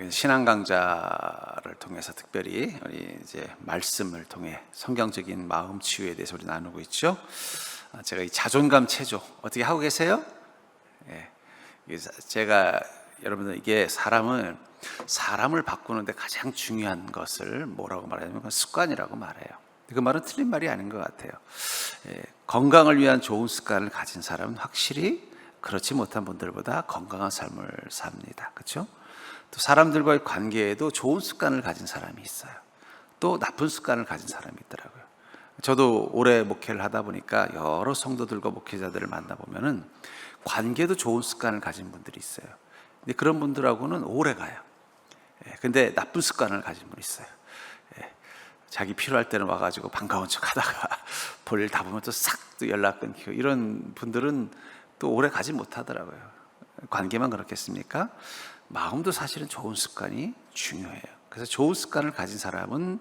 신앙 강좌를 통해서 특별히 우리 이제 말씀을 통해 성경적인 마음 치유에 대해서 우리 나누고 있죠. 제가 이 자존감 체조 어떻게 하고 계세요? 제가 여러분들 이게 사람을 바꾸는데 가장 중요한 것을 뭐라고 말하냐면 그건 습관이라고 말해요. 그 말은 틀린 말이 아닌 것 같아요. 건강을 위한 좋은 습관을 가진 사람은 확실히 그렇지 못한 분들보다 건강한 삶을 삽니다. 그렇죠? 또 사람들과의 관계에도 좋은 습관을 가진 사람이 있어요. 또 나쁜 습관을 가진 사람이 있더라고요. 저도 오래 목회를 하다 보니까 여러 성도들과 목회자들을 만나보면은 관계도 좋은 습관을 가진 분들이 있어요. 근데 그런 분들하고는 오래 가요. 근데 나쁜 습관을 가진 분이 있어요. 자기 필요할 때는 와가지고 반가운 척 하다가 볼일 다 보면 또 싹 또 연락 끊기고, 이런 분들은 또 오래 가지 못하더라고요. 관계만 그렇겠습니까? 마음도 사실은 좋은 습관이 중요해요. 그래서 좋은 습관을 가진 사람은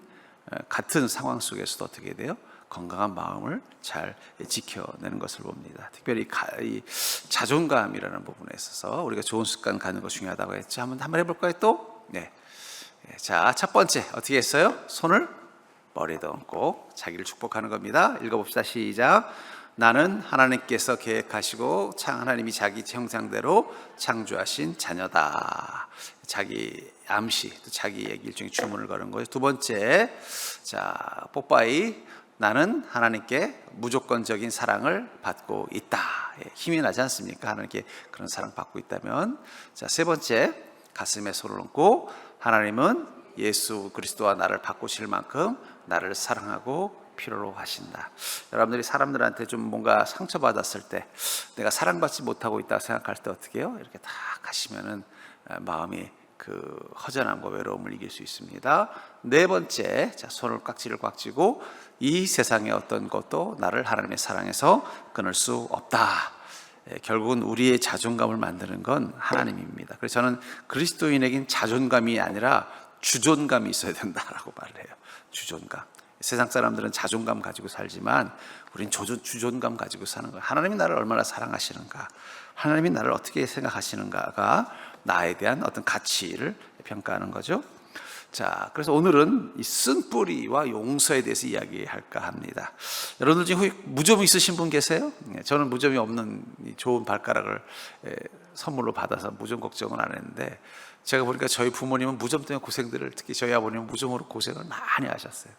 같은 상황 속에서도 어떻게 돼요? 건강한 마음을 잘 지켜내는 것을 봅니다. 특별히 이 자존감이라는 부분에 있어서 우리가 좋은 습관 갖는 거 중요하다고 했죠. 한번 해볼까요 또? 네. 자, 첫 번째 어떻게 했어요? 손을 머리에 얹고 자기를 축복하는 겁니다. 읽어봅시다. 시작. 나는 하나님께서 계획하시고 하나님이 자기 형상대로 창조하신 자녀다. 자기 암시, 자기에게 일종의 주문을 거는 거예요. 두 번째, 자, 뽀빠이. 나는 하나님께 무조건적인 사랑을 받고 있다. 힘이 나지 않습니까? 하나님께 그런 사랑 받고 있다면. 자, 세 번째, 가슴에 손을 얹고 하나님은 예수 그리스도와 나를 바꾸실 만큼 나를 사랑하고 필요로 하신다. 여러분들이 사람들한테 좀 뭔가 상처받았을 때, 내가 사랑받지 못하고 있다고 생각할 때 어떻게 해요? 이렇게 딱 하시면은 마음이 그 허전함과 외로움을 이길 수 있습니다. 네 번째, 자, 손을 꽉지를 꽉 쥐고 이 세상의 어떤 것도 나를 하나님의 사랑에서 끊을 수 없다. 결국은 우리의 자존감을 만드는 건 하나님입니다. 그래서 저는 그리스도인에겐 자존감이 아니라 주존감이 있어야 된다라고 말을 해요. 주존감. 세상 사람들은 자존감 가지고 살지만 우린 주존감 가지고 사는 거예요. 하나님이 나를 얼마나 사랑하시는가, 하나님이 나를 어떻게 생각하시는가가 나에 대한 어떤 가치를 평가하는 거죠. 자, 그래서 오늘은 이 쓴뿌리와 용서에 대해서 이야기할까 합니다. 여러분들 중에 무좀 있으신 분 계세요? 저는 무좀이 없는 좋은 발가락을 선물로 받아서 무좀 걱정은 안 했는데, 제가 보니까 저희 부모님은 무좀 때문에 고생들을, 특히 저희 아버님은 무좀으로 고생을 많이 하셨어요.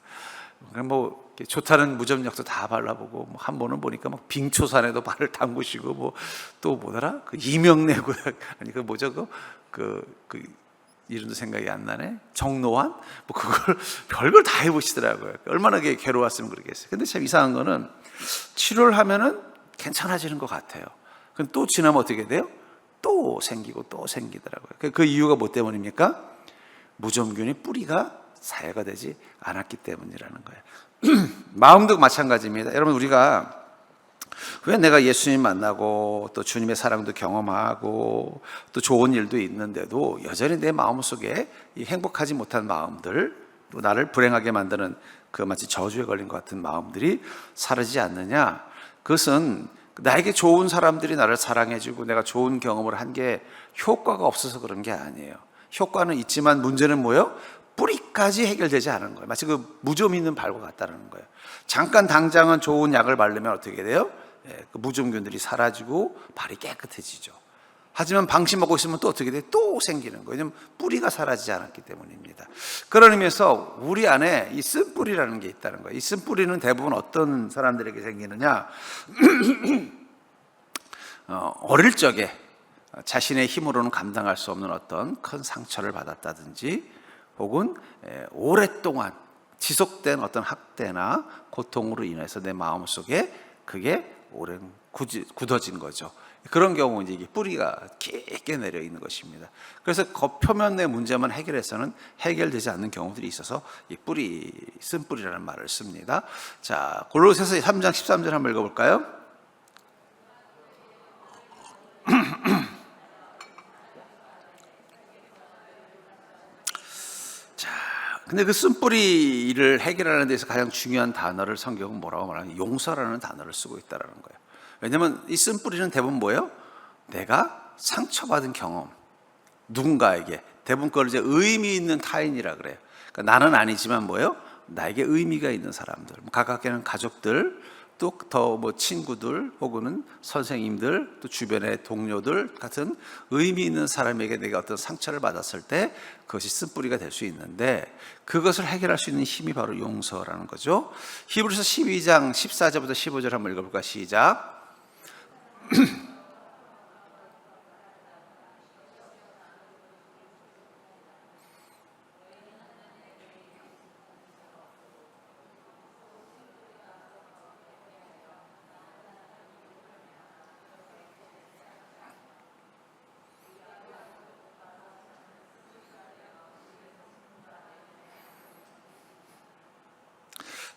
뭐 좋다는 무좀약도 다 발라보고, 뭐 한 번은 보니까 막 빙초산에도 발을 담그시고, 뭐 또 뭐더라? 그 이명래고요. 아니 그 뭐죠? 그 이름도 생각이 안 나네. 정노환? 뭐 그걸 별걸 다 해보시더라고요. 얼마나 괴로웠으면 그러겠어요. 근데 참 이상한 거는 치료를 하면은 괜찮아지는 것 같아요. 그럼 또 지나면 어떻게 돼요? 또 생기고 또 생기더라고요. 그 이유가 뭐 때문입니까? 무좀균이 뿌리가 사회가 되지 않았기 때문이라는 거예요. 마음도 마찬가지입니다. 여러분, 우리가 왜 내가 예수님 만나고 또 주님의 사랑도 경험하고 또 좋은 일도 있는데도 여전히 내 마음속에 이 행복하지 못한 마음들, 또 나를 불행하게 만드는 그 마치 저주에 걸린 것 같은 마음들이 사라지지 않느냐? 그것은 나에게 좋은 사람들이 나를 사랑해주고 내가 좋은 경험을 한 게 효과가 없어서 그런 게 아니에요. 효과는 있지만 문제는 뭐예요? 뿌리까지 해결되지 않은 거예요. 마치 그 무좀 있는 발과 같다는 거예요. 잠깐 당장은 좋은 약을 바르면 어떻게 돼요? 그 무좀균들이 사라지고 발이 깨끗해지죠. 하지만 방심 먹고 있으면 또 어떻게 돼요? 또 생기는 거예요. 왜냐하면 뿌리가 사라지지 않았기 때문입니다. 그런 의미에서 우리 안에 이 쓴뿌리라는 게 있다는 거예요. 이 쓴뿌리는 대부분 어떤 사람들에게 생기느냐? 어릴 적에 자신의 힘으로는 감당할 수 없는 어떤 큰 상처를 받았다든지, 혹은 오랫동안 지속된 어떤 학대나 고통으로 인해서 내 마음속에 그게 오랜 굳어진 거죠. 그런 경우 이제 이게 뿌리가 깊게 내려 있는 것입니다. 그래서 겉표면의 문제만 해결해서는 해결되지 않는 경우들이 있어서 이 쓴뿌리라는 말을 씁니다. 자, 골로새서 3장 13절 한번 읽어볼까요? 근데 그 쓴뿌리를 해결하는 데서 가장 중요한 단어를 성경은 뭐라고 말하냐면 용서라는 단어를 쓰고 있다는 거예요. 왜냐하면 이 쓴뿌리는 대부분 뭐예요? 내가 상처받은 경험, 누군가에게 대부분 걸 이제 의미 있는 타인이라 그래요. 그러니까 나는 아니지만 뭐예요? 나에게 의미가 있는 사람들, 가깝게는 가족들, 또 더 뭐 친구들 혹은 선생님들, 또 주변의 동료들 같은 의미 있는 사람에게 내가 어떤 상처를 받았을 때 그것이 쓴뿌리가 될 수 있는데, 그것을 해결할 수 있는 힘이 바로 용서라는 거죠. 히브리서 12장 14절부터 15절 한번 읽어볼까? 시작.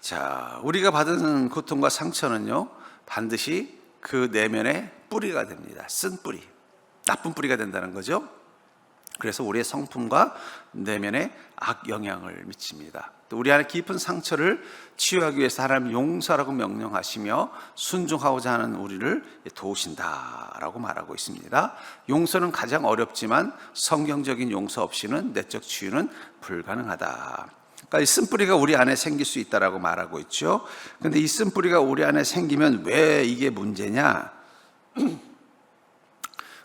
자, 우리가 받은 고통과 상처는요, 반드시 그 내면의 뿌리가 됩니다. 쓴 뿌리, 나쁜 뿌리가 된다는 거죠. 그래서 우리의 성품과 내면에 악 영향을 미칩니다. 또 우리 안에 깊은 상처를 치유하기 위해서 하나님 용서라고 명령하시며 순종하고자 하는 우리를 도우신다라고 말하고 있습니다. 용서는 가장 어렵지만 성경적인 용서 없이는 내적 치유는 불가능하다. 그러니까 이 쓴뿌리가 우리 안에 생길 수 있다라고 말하고 있죠. 그런데 이 쓴뿌리가 우리 안에 생기면 왜 이게 문제냐?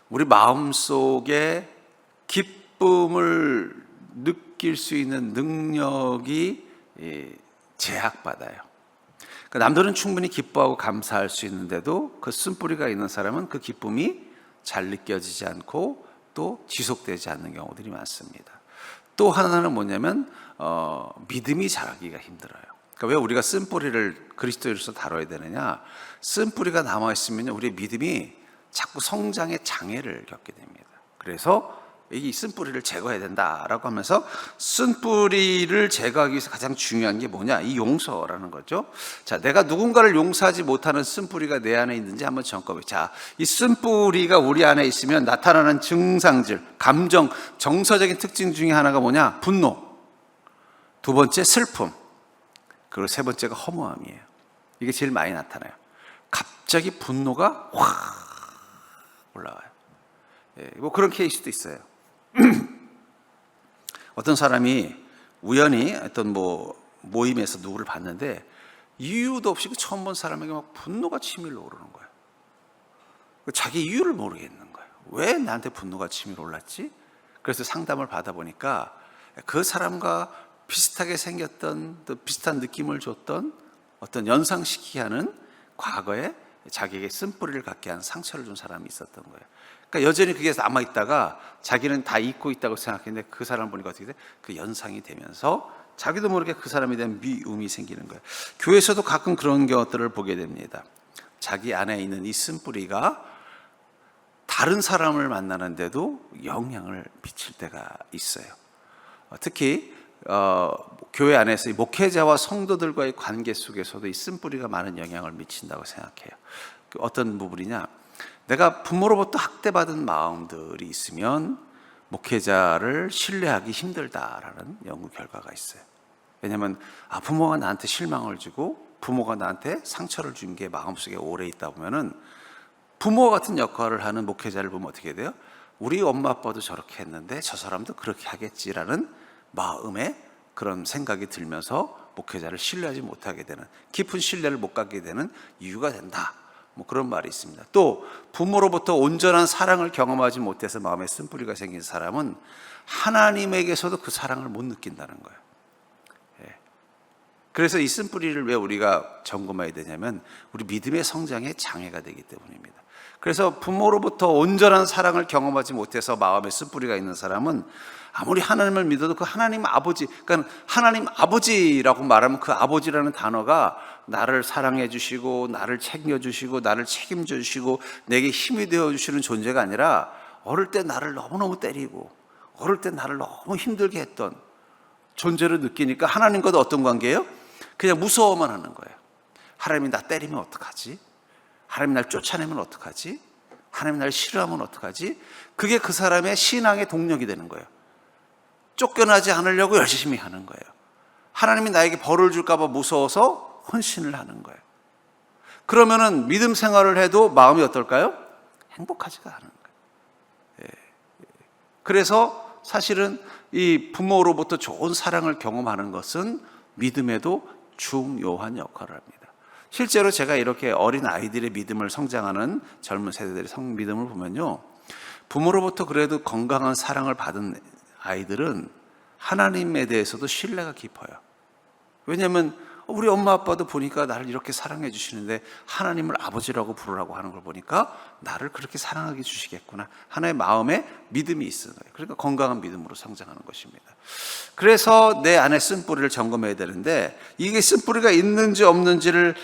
우리 마음속에 기쁨을 느낄 수 있는 능력이 제약받아요. 그러니까 남들은 충분히 기뻐하고 감사할 수 있는데도 그 쓴뿌리가 있는 사람은 그 기쁨이 잘 느껴지지 않고 또 지속되지 않는 경우들이 많습니다. 또 하나는 뭐냐면 믿음이 자라기가 힘들어요. 그러니까 왜 우리가 쓴뿌리를 그리스도인으로서 다뤄야 되느냐? 쓴뿌리가 남아있으면 우리의 믿음이 자꾸 성장의 장애를 겪게 됩니다. 그래서 이 쓴뿌리를 제거해야 된다라고 하면서 쓴뿌리를 제거하기 위해서 가장 중요한 게 뭐냐? 이 용서라는 거죠. 자, 내가 누군가를 용서하지 못하는 쓴뿌리가 내 안에 있는지 한번 점검해. 자, 이 쓴뿌리가 우리 안에 있으면 나타나는 증상들, 감정, 정서적인 특징 중에 하나가 뭐냐? 분노. 두 번째 슬픔. 그리고 세 번째가 허무함이에요. 이게 제일 많이 나타나요. 갑자기 분노가 확 올라와요. 뭐 그런 케이스도 있어요. 어떤 사람이 우연히 어떤 모임에서 누구를 봤는데 이유도 없이 처음 본 사람에게 막 분노가 치밀러 오르는 거예요. 자기 이유를 모르겠는 거예요. 왜 나한테 분노가 치밀어 올랐지? 그래서 상담을 받아보니까 그 사람과 비슷하게 생겼던, 또 비슷한 느낌을 줬던 어떤 연상시키게 하는 과거에 자기에게 쓴뿌리를 갖게 한 상처를 준 사람이 있었던 거예요. 그러니까 여전히 그게 남아있다가 자기는 다 잊고 있다고 생각했는데 그 사람을 보니까 어떻게 돼? 그 연상이 되면서 자기도 모르게 그 사람에 대한 미움이 생기는 거예요. 교회에서도 가끔 그런 것들을 보게 됩니다. 자기 안에 있는 이 쓴뿌리가 다른 사람을 만나는데도 영향을 미칠 때가 있어요. 특히 교회 안에서 목회자와 성도들과의 관계 속에서도 이 쓴뿌리가 많은 영향을 미친다고 생각해요. 어떤 부분이냐? 내가 부모로부터 학대받은 마음들이 있으면 목회자를 신뢰하기 힘들다라는 연구 결과가 있어요. 왜냐하면 부모가 나한테 실망을 주고 부모가 나한테 상처를 준 게 마음속에 오래 있다 보면은 부모 같은 역할을 하는 목회자를 보면 어떻게 돼요? 우리 엄마 아빠도 저렇게 했는데 저 사람도 그렇게 하겠지라는 마음에 그런 생각이 들면서 목회자를 신뢰하지 못하게 되는, 깊은 신뢰를 못 갖게 되는 이유가 된다. 그런 말이 있습니다. 또 부모로부터 온전한 사랑을 경험하지 못해서 마음에 쓴뿌리가 생긴 사람은 하나님에게서도 그 사랑을 못 느낀다는 거예요. 그래서 이 쓴뿌리를 왜 우리가 점검해야 되냐면 우리 믿음의 성장에 장애가 되기 때문입니다. 그래서 부모로부터 온전한 사랑을 경험하지 못해서 마음에 쓴뿌리가 있는 사람은 아무리 하나님을 믿어도 그 하나님 아버지, 그러니까 하나님 아버지라고 말하면 그 아버지라는 단어가 나를 사랑해 주시고 나를 챙겨 주시고 나를 책임져 주시고 내게 힘이 되어 주시는 존재가 아니라 어릴 때 나를 너무너무 때리고 어릴 때 나를 너무 힘들게 했던 존재로 느끼니까 하나님과도 어떤 관계예요? 그냥 무서워만 하는 거예요. 하나님이 나 때리면 어떡하지? 하나님이 날 쫓아내면 어떡하지? 하나님이 날 싫어하면 어떡하지? 그게 그 사람의 신앙의 동력이 되는 거예요. 쫓겨나지 않으려고 열심히 하는 거예요. 하나님이 나에게 벌을 줄까 봐 무서워서 헌신을 하는 거예요. 그러면은 믿음 생활을 해도 마음이 어떨까요? 행복하지가 않은 거예요. 그래서 사실은 이 부모로부터 좋은 사랑을 경험하는 것은 믿음에도 중요한 역할을 합니다. 실제로 제가 이렇게 어린 아이들의 믿음을 성장하는 젊은 세대들의 믿음을 보면요, 부모로부터 그래도 건강한 사랑을 받은 아이들은 하나님에 대해서도 신뢰가 깊어요. 왜냐하면 우리 엄마 아빠도 보니까 나를 이렇게 사랑해 주시는데 하나님을 아버지라고 부르라고 하는 걸 보니까 나를 그렇게 사랑하게 주시겠구나 하나의 마음에 믿음이 있는 거예요. 그러니까 건강한 믿음으로 성장하는 것입니다. 그래서 내 안에 쓴뿌리를 점검해야 되는데, 이게 쓴뿌리가 있는지 없는지를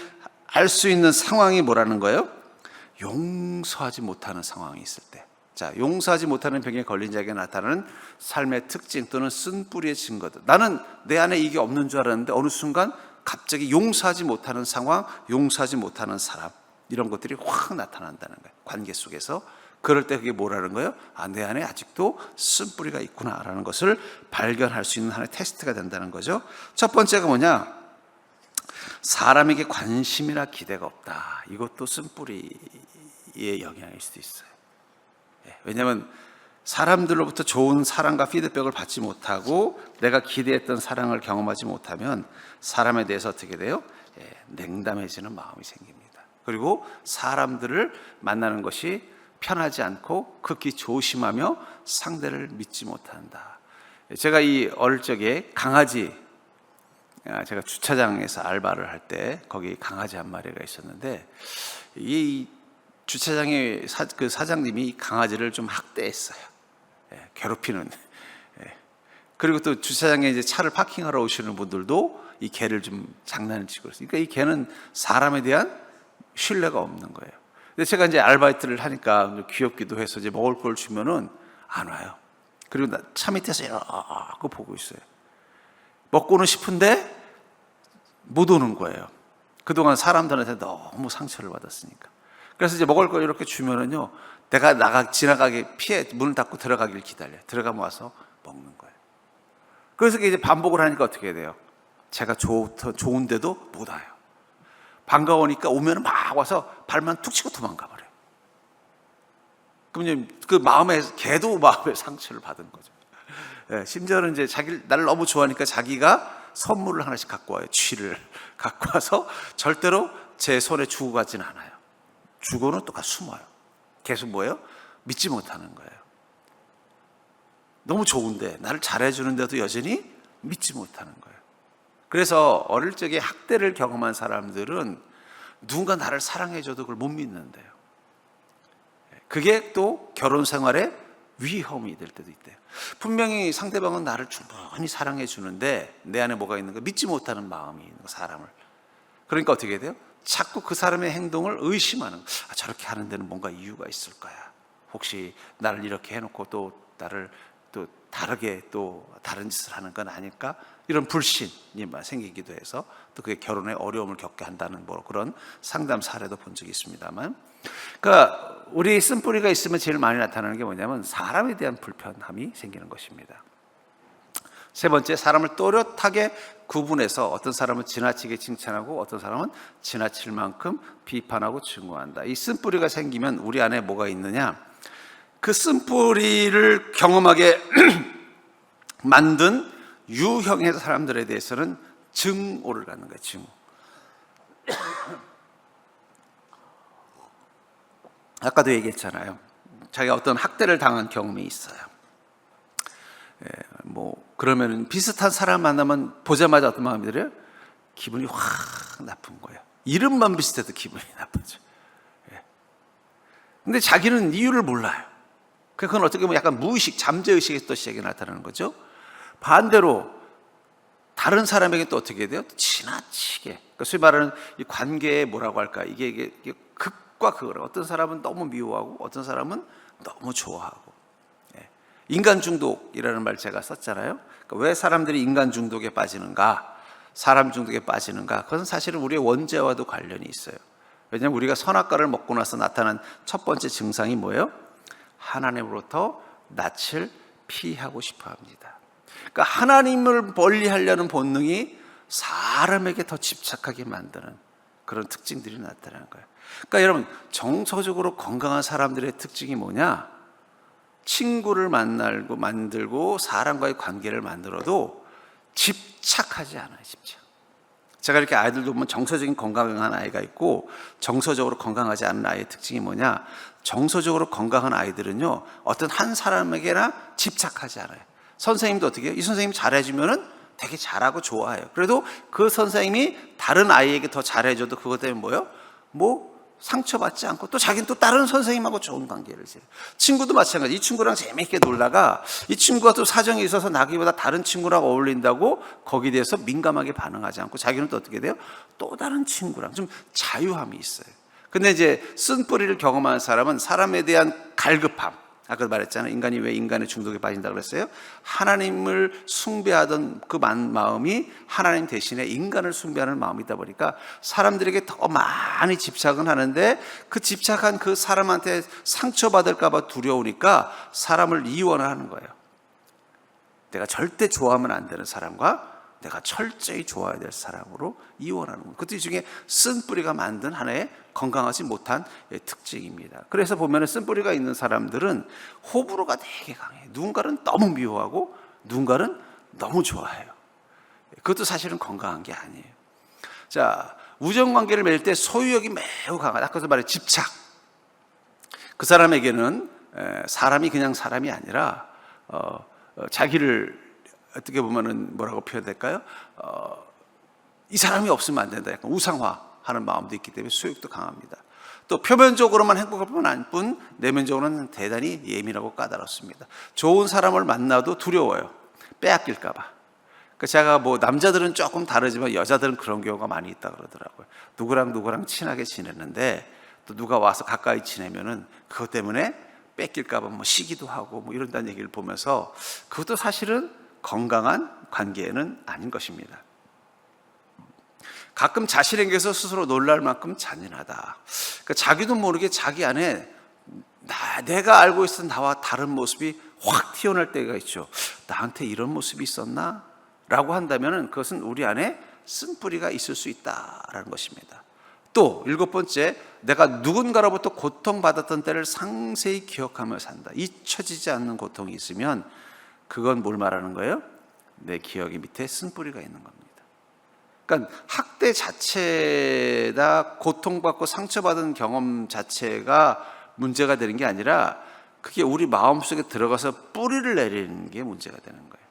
알 수 있는 상황이 뭐라는 거예요? 용서하지 못하는 상황이 있을 때. 자, 용서하지 못하는 병에 걸린 자에게 나타나는 삶의 특징 또는 쓴뿌리의 증거들. 나는 내 안에 이게 없는 줄 알았는데 어느 순간 갑자기 용서하지 못하는 상황, 용서하지 못하는 사람, 이런 것들이 확 나타난다는 거예요. 관계 속에서. 그럴 때 그게 뭐라는 거예요? 아, 내 안에 아직도 쓴뿌리가 있구나라는 것을 발견할 수 있는 하나의 테스트가 된다는 거죠. 첫 번째가 뭐냐? 사람에게 관심이나 기대가 없다. 이것도 쓴뿌리의 영향일 수도 있어요. 왜냐하면 사람들로부터 좋은 사랑과 피드백을 받지 못하고 내가 기대했던 사랑을 경험하지 못하면 사람에 대해서 어떻게 돼요? 냉담해지는 마음이 생깁니다. 그리고 사람들을 만나는 것이 편하지 않고 극히 조심하며 상대를 믿지 못한다. 제가 이 어릴 적에 제가 주차장에서 알바를 할 때 거기 강아지 한 마리가 있었는데, 이 주차장의 그 사장님이 강아지를 좀 학대했어요. 괴롭히는. 그리고 또 주차장에 이제 차를 파킹하러 오시는 분들도 이 개를 좀 장난을 치고 있어요. 그러니까 이 개는 사람에 대한 신뢰가 없는 거예요. 근데 제가 이제 아르바이트를 하니까 귀엽기도 해서 이제 먹을 걸 주면은 안 와요. 그리고 차 밑에서 이러고 보고 있어요. 먹고는 싶은데 못 오는 거예요. 그동안 사람들한테 너무 상처를 받았으니까. 그래서 이제 먹을 걸 이렇게 주면은요, 내가 지나가게 피해 문을 닫고 들어가길 기다려요. 들어가면 와서 먹는 거예요. 그래서 이제 반복을 하니까 어떻게 돼요? 제가 좋은데도 못 와요. 반가우니까 오면 막 와서 발만 툭 치고 도망가 버려요. 그럼 그 걔도 마음에 상처를 받은 거죠. 심지어는 이제 나를 너무 좋아하니까 자기가 선물을 하나씩 갖고 와요. 쥐를 갖고 와서 절대로 제 손에 주고 가지는 않아요. 주고는 또 숨어요. 계속 뭐예요? 믿지 못하는 거예요. 너무 좋은데, 나를 잘해주는데도 여전히 믿지 못하는 거예요. 그래서 어릴 적에 학대를 경험한 사람들은 누군가 나를 사랑해줘도 그걸 못 믿는데요. 그게 또 결혼 생활에 위험이 될 때도 있대요. 분명히 상대방은 나를 충분히 사랑해 주는데 내 안에 뭐가 있는 거 믿지 못하는 마음이 있는 거, 사람을. 그러니까 어떻게 돼요? 자꾸 그 사람의 행동을 의심하는 거. 저렇게 하는 데는 뭔가 이유가 있을 거야. 혹시 나를 이렇게 해놓고 또 나를 또 다르게 또 다른 짓을 하는 건 아닐까? 이런 불신이 생기기도 해서 또 그게 결혼에 어려움을 겪게 한다는 그런 상담 사례도 본 적이 있습니다만, 그러니까 우리 쓴뿌리가 있으면 제일 많이 나타나는 게 뭐냐면 사람에 대한 불편함이 생기는 것입니다. 세 번째, 사람을 또렷하게 구분해서 어떤 사람은 지나치게 칭찬하고 어떤 사람은 지나칠 만큼 비판하고 증오한다. 이 쓴뿌리가 생기면 우리 안에 뭐가 있느냐? 그 쓴뿌리를 경험하게 만든 유형의 사람들에 대해서는 증오를 갖는 거예요. 증오. 아까도 얘기했잖아요. 자기가 어떤 학대를 당한 경험이 있어요. 그러면 비슷한 사람 만나면 보자마자 어떤 마음이 들어요? 기분이 확 나쁜 거예요. 이름만 비슷해도 기분이 나쁘죠. 근데 자기는 이유를 몰라요. 그건 어떻게 보면 약간 무의식, 잠재의식에서 또 시작이 나타나는 거죠. 반대로 다른 사람에게 또 어떻게 돼요? 지나치게. 그러니까 소위 말하는 이 관계에 뭐라고 할까? 이게 극과 극을. 어떤 사람은 너무 미워하고 어떤 사람은 너무 좋아하고. 인간 중독이라는 말 제가 썼잖아요. 그러니까 왜 사람들이 인간 중독에 빠지는가? 사람 중독에 빠지는가? 그것은 사실은 우리의 원죄와도 관련이 있어요. 왜냐하면 우리가 선악과를 먹고 나서 나타난 첫 번째 증상이 뭐예요? 하나님으로부터 낯을 피하고 싶어 합니다. 그러니까 하나님을 멀리하려는 본능이 사람에게 더 집착하게 만드는 그런 특징들이 나타나는 거예요. 그러니까 여러분, 정서적으로 건강한 사람들의 특징이 뭐냐? 친구를 만들고 사람과의 관계를 만들어도 집착하지 않아요. 집착. 제가 이렇게 아이들도 보면 정서적인 건강한 아이가 있고 정서적으로 건강하지 않은 아이의 특징이 뭐냐, 정서적으로 건강한 아이들은요 어떤 한 사람에게나 집착하지 않아요. 선생님도 어떻게 해요? 이 선생님 잘해주면은 되게 잘하고 좋아해요. 그래도 그 선생님이 다른 아이에게 더 잘해줘도 그것 때문에 뭐예요? 뭐 상처받지 않고 또 자기는 또 다른 선생님하고 좋은 관계를 지어요. 친구도 마찬가지. 이 친구랑 재미있게 놀다가 이 친구가 또 사정이 있어서 나기보다 다른 친구랑 어울린다고 거기에 대해서 민감하게 반응하지 않고 자기는 또 어떻게 돼요? 또 다른 친구랑 좀 자유함이 있어요. 근데 이제 쓴뿌리를 경험한 사람은 사람에 대한 갈급함, 아까 말했잖아요. 인간이 왜 인간의 중독에 빠진다 그랬어요? 하나님을 숭배하던 그 마음이 하나님 대신에 인간을 숭배하는 마음이 있다 보니까 사람들에게 더 많이 집착은 하는데 그 집착한 그 사람한테 상처받을까 봐 두려우니까 사람을 이원을 하는 거예요. 내가 절대 좋아하면 안 되는 사람과 내가 철저히 좋아야 될 사람으로 이원하는 거예요. 그것도 이 중에 쓴뿌리가 만든 하나의 건강하지 못한 특징입니다. 그래서 보면 쓴뿌리가 있는 사람들은 호불호가 되게 강해요. 누군가는 너무 미워하고 누군가는 너무 좋아해요. 그것도 사실은 건강한 게 아니에요. 자, 우정관계를 맺을 때 소유욕이 매우 강하다. 아까도 말해 집착. 그 사람에게는 사람이 그냥 사람이 아니라 자기를 어떻게 보면은 뭐라고 표현될까요? 이 사람이 없으면 안 된다. 약간 우상화하는 마음도 있기 때문에 수욕도 강합니다. 또 표면적으로만 행복할 뿐 내면적으로는 대단히 예민하고 까다롭습니다. 좋은 사람을 만나도 두려워요. 빼앗길까 봐. 그러니까 제가 뭐 남자들은 조금 다르지만 여자들은 그런 경우가 많이 있다 그러더라고요. 누구랑 친하게 지냈는데 또 누가 와서 가까이 지내면은 그것 때문에 뺏길까 봐 뭐 시기도 하고 뭐 이런다는 얘기를 보면서 그것도 사실은 건강한 관계는 아닌 것입니다. 가끔 자신에게서 스스로 놀랄 만큼 잔인하다. 그러니까 자기도 모르게 자기 안에 내가 알고 있던 나와 다른 모습이 확 튀어나올 때가 있죠. 나한테 이런 모습이 있었나? 라고 한다면 그것은 우리 안에 쓴뿌리가 있을 수 있다라는 것입니다. 또 7번째, 내가 누군가로부터 고통받았던 때를 상세히 기억하며 산다. 잊혀지지 않는 고통이 있으면 그건 뭘 말하는 거예요? 내 기억의 밑에 쓴뿌리가 있는 겁니다. 그러니까 학대 자체다 고통받고 상처받은 경험 자체가 문제가 되는 게 아니라 그게 우리 마음속에 들어가서 뿌리를 내리는 게 문제가 되는 거예요.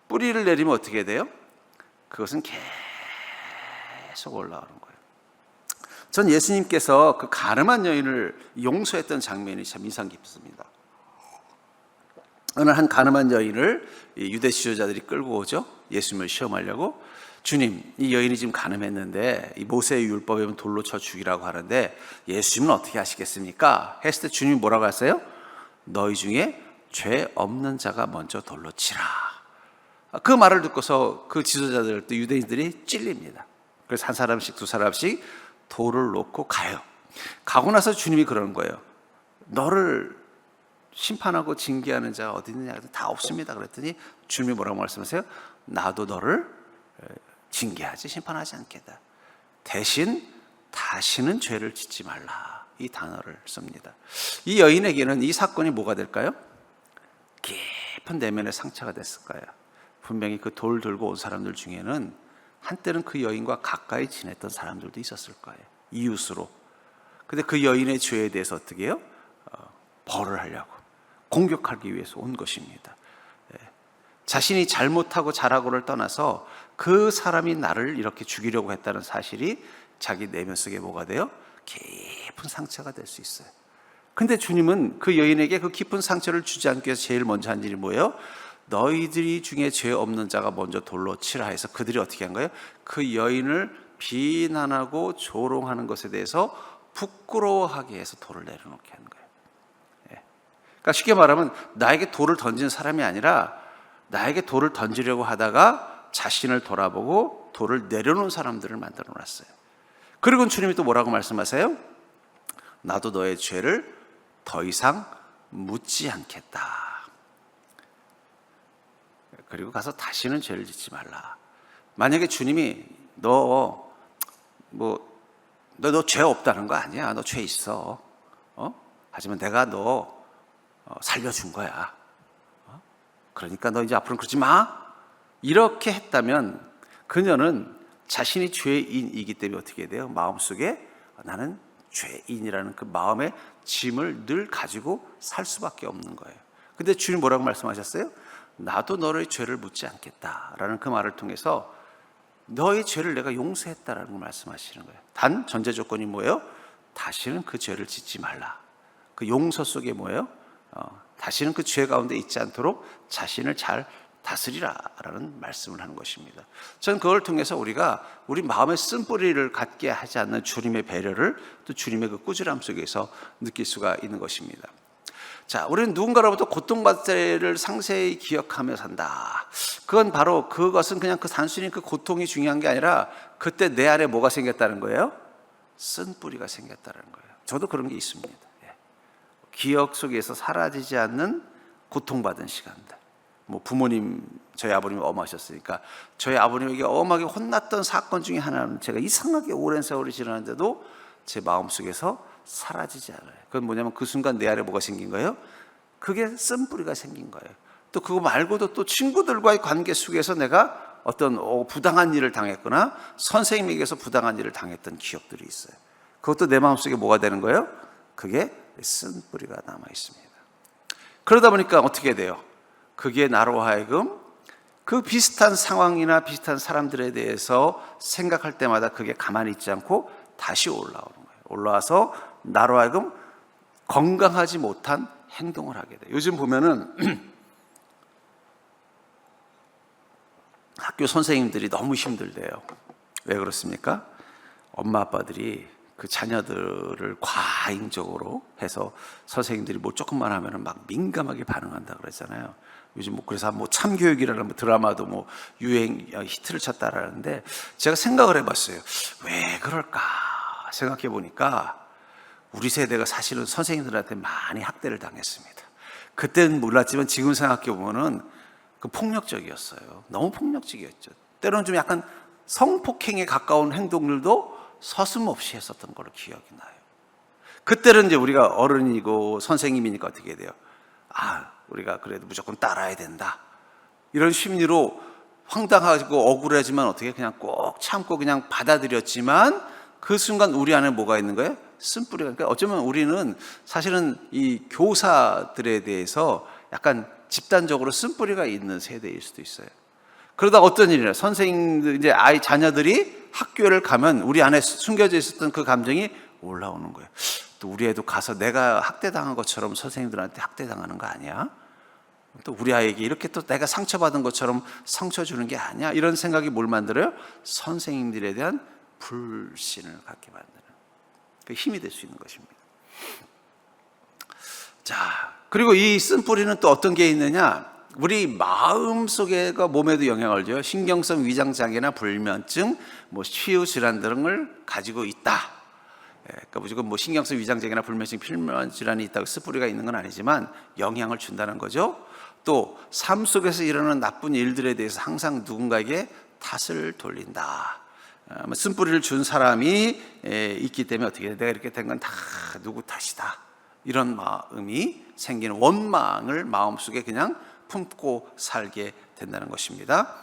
뿌리를 내리면 어떻게 돼요? 그것은 계속 올라오는 거예요. 전 예수님께서 그 가늠한 여인을 용서했던 장면이 참 인상 깊습니다. 어느 한 가늠한 여인을 유대 지도자들이 끌고 오죠. 예수님을 시험하려고. 주님, 이 여인이 지금 가늠했는데 이 모세의 율법에 보면 돌로 쳐 죽이라고 하는데 예수님은 어떻게 하시겠습니까? 했을 때 주님이 뭐라고 하세요? 너희 중에 죄 없는 자가 먼저 돌로 치라. 그 말을 듣고서 그 지도자들, 또 유대인들이 찔립니다. 그래서 한 사람씩 두 사람씩 돌을 놓고 가요. 가고 나서 주님이 그러는 거예요. 너를 심판하고 징계하는 자가 어디 있느냐? 다 없습니다. 그랬더니 주님이 뭐라고 말씀하세요? 나도 너를 징계하지 심판하지 않겠다. 대신 다시는 죄를 짓지 말라. 이 단어를 씁니다. 이 여인에게는 이 사건이 뭐가 될까요? 깊은 내면의 상처가 됐을 거예요. 분명히 그 돌 들고 온 사람들 중에는 한때는 그 여인과 가까이 지냈던 사람들도 있었을 거예요. 이웃으로. 근데 그 여인의 죄에 대해서 어떻게 해요? 벌을 하려고, 공격하기 위해서 온 것입니다. 자신이 잘못하고 잘하고를 떠나서 그 사람이 나를 이렇게 죽이려고 했다는 사실이 자기 내면 속에 뭐가 돼요? 깊은 상처가 될 수 있어요. 근데 주님은 그 여인에게 그 깊은 상처를 주지 않기 위해서 제일 먼저 한 일이 뭐예요? 너희들이 중에 죄 없는 자가 먼저 돌로 치라 해서 그들이 어떻게 한 거예요? 그 여인을 비난하고 조롱하는 것에 대해서 부끄러워하게 해서 돌을 내려놓게 한 거예요. 그러니까 쉽게 말하면 나에게 돌을 던진 사람이 아니라 나에게 돌을 던지려고 하다가 자신을 돌아보고 돌을 내려놓은 사람들을 만들어 놨어요. 그리고 주님이 또 뭐라고 말씀하세요? 나도 너의 죄를 더 이상 묻지 않겠다. 그리고 가서 다시는 죄를 짓지 말라. 만약에 주님이 너 죄 없다는 거 아니야. 너 죄 있어. 하지만 내가 너 살려준 거야. 그러니까 너 이제 앞으로는 그러지 마. 이렇게 했다면 그녀는 자신이 죄인이기 때문에 어떻게 돼요? 마음속에 나는 죄인이라는 그 마음의 짐을 늘 가지고 살 수밖에 없는 거예요. 근데 주님 뭐라고 말씀하셨어요? 나도 너의 죄를 묻지 않겠다라는 그 말을 통해서 너의 죄를 내가 용서했다라는 걸 말씀하시는 거예요. 단 전제 조건이 뭐예요? 다시는 그 죄를 짓지 말라. 그 용서 속에 뭐예요? 다시는 그 죄 가운데 있지 않도록 자신을 잘 다스리라라는 말씀을 하는 것입니다. 저는 그걸 통해서 우리가 우리 마음의 쓴뿌리를 갖게 하지 않는 주님의 배려를 또 주님의 그 꾸준함 속에서 느낄 수가 있는 것입니다. 자, 우리는 누군가로부터 고통받을 때를 상세히 기억하며 산다. 그것은 그냥 그 단순히 그 고통이 중요한 게 아니라 그때 내 안에 뭐가 생겼다는 거예요? 쓴뿌리가 생겼다는 거예요. 저도 그런 게 있습니다. 기억 속에서 사라지지 않는 고통받은 시간들. 부모님, 저희 아버님이 엄하셨으니까 저희 아버님에게 엄하게 혼났던 사건 중에 하나는 제가 이상하게 오랜 세월이 지났는데도 제 마음속에서 사라지지 않아요. 그건 뭐냐면 그 순간 내 안에 뭐가 생긴 거예요? 그게 쓴뿌리가 생긴 거예요. 또 그거 말고도 또 친구들과의 관계 속에서 내가 어떤 부당한 일을 당했거나 선생님에게서 부당한 일을 당했던 기억들이 있어요. 그것도 내 마음속에 뭐가 되는 거예요? 그게 쓴뿌리가 남아 있습니다. 그러다 보니까 어떻게 돼요? 그게 나로 하여금 그 비슷한 상황이나 비슷한 사람들에 대해서 생각할 때마다 그게 가만히 있지 않고 다시 올라오는 거예요. 올라와서 나로 하여금 건강하지 못한 행동을 하게 돼요. 요즘 보면은 학교 선생님들이 너무 힘들대요. 왜 그렇습니까? 엄마 아빠들이 그 자녀들을 과잉적으로 해서 선생님들이 조금만 하면은 막 민감하게 반응한다 그러잖아요. 요즘 그래서 참교육이라는 드라마도 유행 히트를 쳤다라는데 제가 생각을 해봤어요. 왜 그럴까 생각해 보니까 우리 세대가 사실은 선생님들한테 많이 학대를 당했습니다. 그때는 몰랐지만 지금 생각해 보면은 그 폭력적이었어요. 너무 폭력적이었죠. 때로는 좀 약간 성폭행에 가까운 행동들도 서슴없이 했었던 걸로 기억이 나요. 그때는 이제 우리가 어른이고 선생님이니까 어떻게 돼요? 우리가 그래도 무조건 따라야 된다. 이런 심리로 황당하고 억울하지만 어떻게 그냥 꼭 참고 그냥 받아들였지만 그 순간 우리 안에 뭐가 있는 거예요? 쓴뿌리가. 그러니까 어쩌면 우리는 사실은 이 교사들에 대해서 약간 집단적으로 쓴뿌리가 있는 세대일 수도 있어요. 그러다 어떤 일이냐? 선생님들, 이제 자녀들이 학교를 가면 우리 안에 숨겨져 있었던 그 감정이 올라오는 거예요. 또 우리 애도 가서 내가 학대당한 것처럼 선생님들한테 학대당하는 거 아니야? 또 우리 아이에게 이렇게 또 내가 상처받은 것처럼 상처 주는 게 아니야? 이런 생각이 뭘 만들어요? 선생님들에 대한 불신을 갖게 만드는 그 힘이 될 수 있는 것입니다. 자, 그리고 이 쓴뿌리는 또 어떤 게 있느냐? 우리 마음 속에가 몸에도 영향을 줘요. 신경성 위장장애나 불면증, 치유 질환 등을 가지고 있다. 그러니까 무조건 신경성 위장장애나 불면증, 필면 질환이 있다고 쓴뿌리가 있는 건 아니지만 영향을 준다는 거죠. 또 삶 속에서 일어나는 나쁜 일들에 대해서 항상 누군가에게 탓을 돌린다. 쓴뿌리를 준 사람이 있기 때문에 어떻게 돼? 내가 이렇게 된 건 다 누구 탓이다. 이런 마음이 생기는 원망을 마음속에 그냥 품고 살게 된다는 것입니다.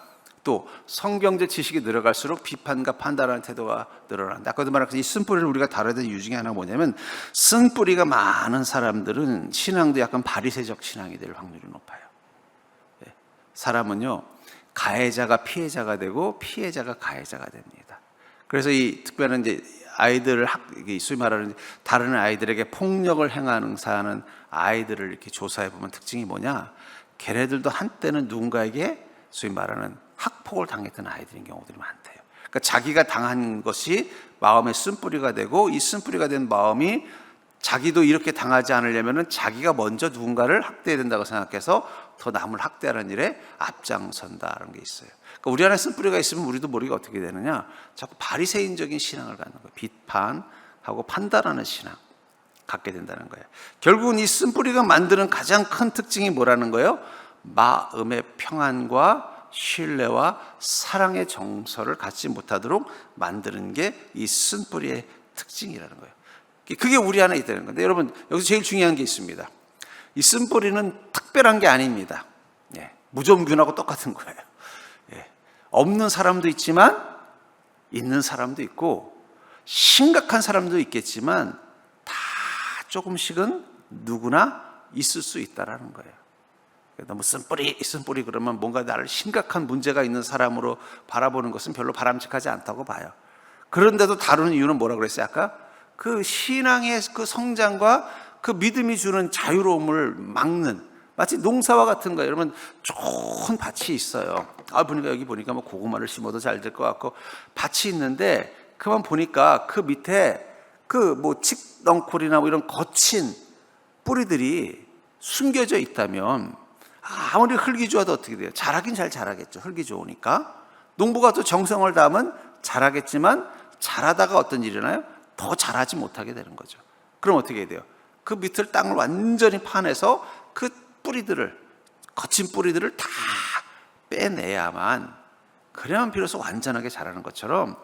또 성경적 지식이 늘어갈수록 비판과 판단하는 태도가 늘어난다. 아까도 말한 이 쓴뿌리를 우리가 다뤄야 되는 이유 중에 하나가 뭐냐면 쓴뿌리가 많은 사람들은 신앙도 약간 바리새적 신앙이 될 확률이 높아요. 사람은요 가해자가 피해자가 되고 피해자가 가해자가 됩니다. 그래서 이 특별한 이제 아이들을 소위 말하는 다른 아이들에게 폭력을 행하는 아이들을 이렇게 조사해 보면 특징이 뭐냐? 걔네들도 한때는 누군가에게 소위 말하는 학폭을 당했던 아이들인 경우들이 많대요. 그러니까 자기가 당한 것이 마음의 쓴뿌리가 되고 이 쓴뿌리가 된 마음이 자기도 이렇게 당하지 않으려면 자기가 먼저 누군가를 학대해야 된다고 생각해서 더 남을 학대하는 일에 앞장선다는 게 있어요. 그러니까 우리 안에 쓴뿌리가 있으면 우리도 모르게 어떻게 되느냐? 자꾸 바리새인적인 신앙을 갖는 거예요. 비판하고 판단하는 신앙 갖게 된다는 거예요. 결국은 이 쓴뿌리가 만드는 가장 큰 특징이 뭐라는 거예요? 마음의 평안과 신뢰와 사랑의 정서를 갖지 못하도록 만드는 게 이 쓴뿌리의 특징이라는 거예요. 그게 우리 안에 있다는 건데 여러분 여기서 제일 중요한 게 있습니다. 이 쓴뿌리는 특별한 게 아닙니다. 무좀균하고 똑같은 거예요. 없는 사람도 있지만 있는 사람도 있고 심각한 사람도 있겠지만 다 조금씩은 누구나 있을 수 있다라는 거예요. 너무 쓴뿌리 그러면 뭔가 나를 심각한 문제가 있는 사람으로 바라보는 것은 별로 바람직하지 않다고 봐요. 그런데도 다루는 이유는 뭐라고 그랬어요? 아까 그 신앙의 그 성장과 그 믿음이 주는 자유로움을 막는, 마치 농사와 같은 거예요. 여러분, 좋은 밭이 있어요. 보니까 여기 보니까 뭐 고구마를 심어도 잘 될 것 같고 밭이 있는데, 그만 보니까 그 밑에 그 뭐 칡넝쿨이나 뭐 이런 거친 뿌리들이 숨겨져 있다면 아무리 흙이 좋아도 어떻게 돼요? 자라긴 잘 자라겠죠. 흙이 좋으니까. 농부가 또 정성을 다하면 자라겠지만 자라다가 어떤 일이 일어나요? 더 자라지 못하게 되는 거죠. 그럼 어떻게 돼요? 그 밑을 땅을 완전히 파내서 그 뿌리들을, 거친 뿌리들을 다 빼내야만, 그래야만 비로소 완전하게 자라는 것처럼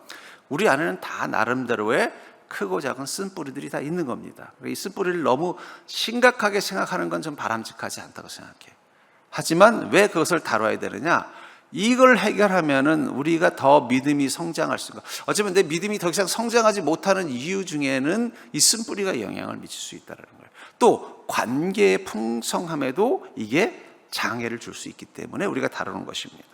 우리 안에는 다 나름대로의 크고 작은 쓴뿌리들이 다 있는 겁니다. 이 쓴뿌리를 너무 심각하게 생각하는 건 좀 바람직하지 않다고 생각해요. 하지만 왜 그것을 다뤄야 되느냐? 이걸 해결하면은 우리가 더 믿음이 성장할 수가, 어쩌면 내 믿음이 더 이상 성장하지 못하는 이유 중에는 이 쓴뿌리가 영향을 미칠 수 있다는 거예요. 또 관계의 풍성함에도 이게 장애를 줄 수 있기 때문에 우리가 다루는 것입니다.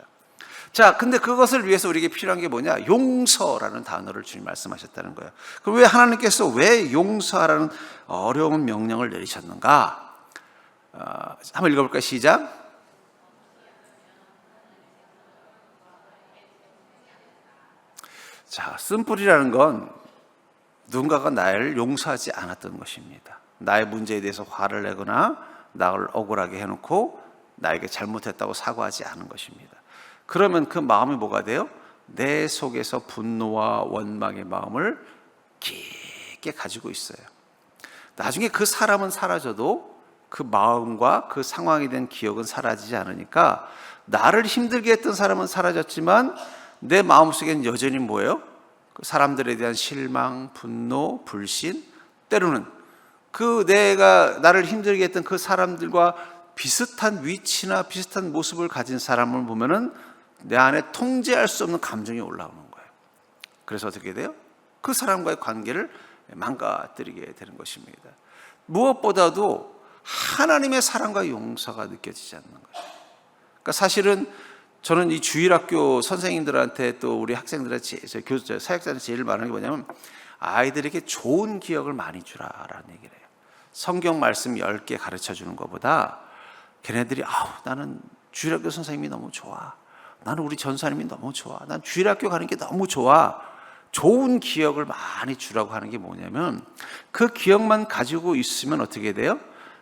자, 근데 그것을 위해서 우리에게 필요한 게 뭐냐? 용서라는 단어를 주님 말씀하셨다는 거예요. 그럼 왜 하나님께서 왜 용서하라는 어려운 명령을 내리셨는가? 한번 읽어볼까요? 시작. 자, 쓴뿌리라는 건 누군가가 나를 용서하지 않았던 것입니다. 나의 문제에 대해서 화를 내거나 나를 억울하게 해놓고 나에게 잘못했다고 사과하지 않은 것입니다. 그러면 그 마음이 뭐가 돼요? 내 속에서 분노와 원망의 마음을 깊게 가지고 있어요. 나중에 그 사람은 사라져도 그 마음과 그 상황이 된 기억은 사라지지 않으니까, 나를 힘들게 했던 사람은 사라졌지만 내 마음속에는 여전히 뭐예요? 그 사람들에 대한 실망, 분노, 불신, 때로는 그 내가 나를 힘들게 했던 그 사람들과 비슷한 위치나 비슷한 모습을 가진 사람을 보면은 내 안에 통제할 수 없는 감정이 올라오는 거예요. 그래서 어떻게 돼요? 그 사람과의 관계를 망가뜨리게 되는 것입니다. 무엇보다도 하나님의 사랑과 용서가 느껴지지 않는 거예요. 그러니까 사실은 저는 이 주일학교 선생님들한테 또 우리 학생들한테, 사역자한테 제일 말하는 게 뭐냐면, 아이들에게 좋은 기억을 많이 주라라는 얘기를 해요. 성경 말씀 10개 가르쳐 주는 것보다 걔네들이 나는 주일학교 선생님이 너무 좋아, 나는 우리 전사님이 너무 좋아, 난 주일학교 가는 게 너무 좋아, 좋은 기억을 많이 주라고 하는 게 뭐냐면, 그 기억만 가지고 있으면 어떻게 돼요?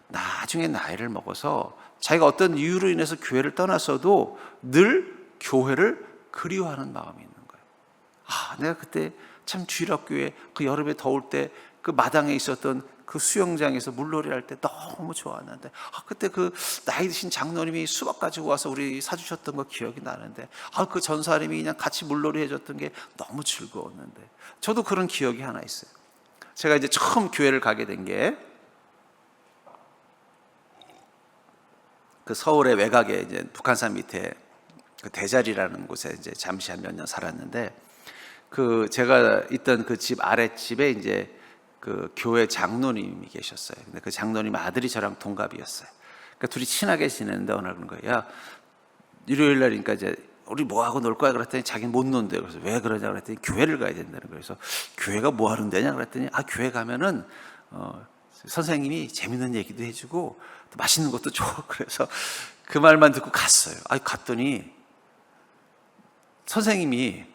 나중에 나이를 먹어서 자기가 어떤 이유로 인해서 교회를 떠났어도 늘 교회를 그리워하는 마음이 있는 거예요. 내가 그때 참 주일학교에 그 여름에 더울 때 그 마당에 있었던 그 수영장에서 물놀이 할 때 너무 좋았는데, 그때 그 나이 드신 장로님이 수박 가지고 와서 우리 사주셨던 거 기억이 나는데, 그 전사님이 그냥 같이 물놀이 해줬던 게 너무 즐거웠는데. 저도 그런 기억이 하나 있어요. 제가 이제 처음 교회를 가게 된 게 그 서울의 외곽에 이제 북한산 밑에 그 대자리라는 곳에 이제 잠시 한 몇 년 살았는데, 그 제가 있던 그 집 아랫집에 이제 그 교회 장로님이 계셨어요. 근데 그 장로님 아들이 저랑 동갑이었어요. 그러니까 둘이 친하게 지내는데 어느 날 그런 거예요. 야, 일요일 날이니까 이제 우리 뭐 하고 놀 거야? 그랬더니 자기는 못 논대요. 그래서 왜 그러냐 그랬더니 교회를 가야 된다는 거예요. 그래서 교회가 뭐 하는 데냐 그랬더니 교회 가면은 선생님이 재밌는 얘기도 해주고 또 맛있는 것도 줘. 그래서 그 말만 듣고 갔어요. 갔더니 선생님이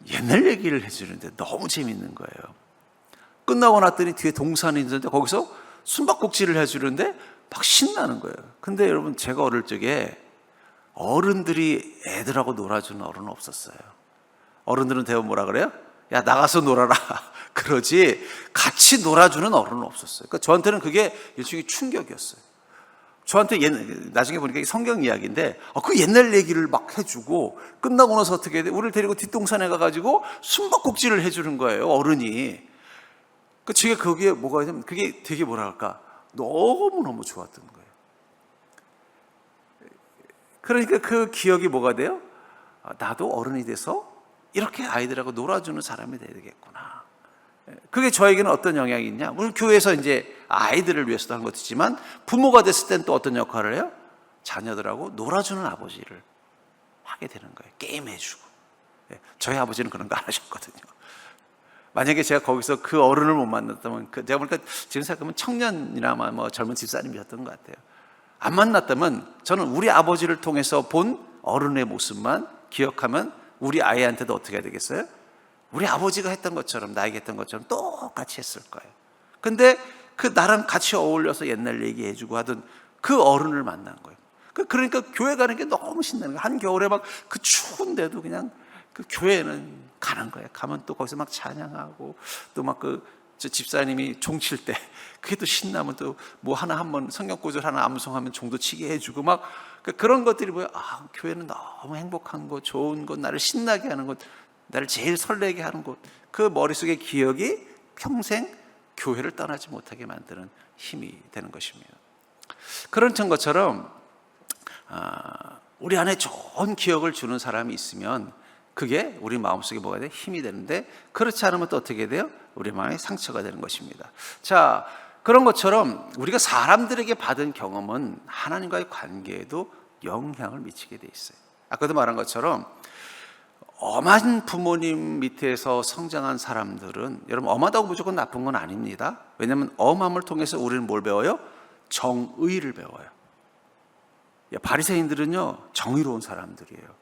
옛날 얘기를 해주는데 너무 재밌는 거예요. 끝나고 났더니 뒤에 동산이 있는데 거기서 숨바꼭질을 해주는데 막 신나는 거예요. 근데 여러분, 제가 어릴 적에 어른들이 애들하고 놀아주는 어른은 없었어요. 어른들은 대부분 뭐라 그래요? 야, 나가서 놀아라 그러지 같이 놀아주는 어른은 없었어요. 그러니까 저한테는 그게 일종의 충격이었어요. 저한테 나중에 보니까 성경 이야기인데 그 옛날 얘기를 막 해주고 끝나고 나서 어떻게 해야 돼? 우리를 데리고 뒷동산에 가가지고 숨바꼭질을 해주는 거예요, 어른이. 제가 거기에 뭐가 있냐면 그게 되게 뭐랄까, 너무너무 좋았던 거예요. 그러니까 그 기억이 뭐가 돼요? 나도 어른이 돼서 이렇게 아이들하고 놀아주는 사람이 돼야 되겠구나. 그게 저에게는 어떤 영향이 있냐? 물론 교회에서 이제 아이들을 위해서도 하는 것도 있지만 부모가 됐을 땐 또 어떤 역할을 해요? 자녀들하고 놀아주는 아버지를 하게 되는 거예요. 게임해주고. 저희 아버지는 그런 거 안 하셨거든요. 만약에 제가 거기서 그 어른을 못 만났다면, 제가 보니까 지금 생각하면 청년이나 뭐 젊은 집사님이셨던 것 같아요. 안 만났다면 저는 우리 아버지를 통해서 본 어른의 모습만 기억하면 우리 아이한테도 어떻게 해야 되겠어요? 우리 아버지가 했던 것처럼, 나에게 했던 것처럼 똑같이 했을 거예요. 근데 그 나랑 같이 어울려서 옛날 얘기해주고 하던 그 어른을 만난 거예요. 그러니까 교회 가는 게 너무 신나는 거예요. 한겨울에 막 그 추운데도 그냥 그 교회는 가는 거예요. 가면 또 거기서 막 찬양하고 또 막 저 집사님이 종 칠 때 그게 또 신나면 또 뭐 하나 한번 성경구절 하나 암송하면 종도 치게 해주고 막 그런 것들이 뭐예요? 교회는 너무 행복한 곳, 좋은 곳, 나를 신나게 하는 곳, 나를 제일 설레게 하는 곳. 그 머릿속의 기억이 평생 교회를 떠나지 못하게 만드는 힘이 되는 것입니다. 그런 것처럼 우리 안에 좋은 기억을 주는 사람이 있으면 그게 우리 마음속에 뭐가 돼? 힘이 되는데, 그렇지 않으면 또 어떻게 돼요? 우리 마음에 상처가 되는 것입니다. 자, 그런 것처럼 우리가 사람들에게 받은 경험은 하나님과의 관계에도 영향을 미치게 돼 있어요. 아까도 말한 것처럼 엄한 부모님 밑에서 성장한 사람들은, 여러분, 엄하다고 무조건 나쁜 건 아닙니다. 왜냐하면 엄함을 통해서 우리는 뭘 배워요? 정의를 배워요. 바리새인들은요, 정의로운 사람들이에요.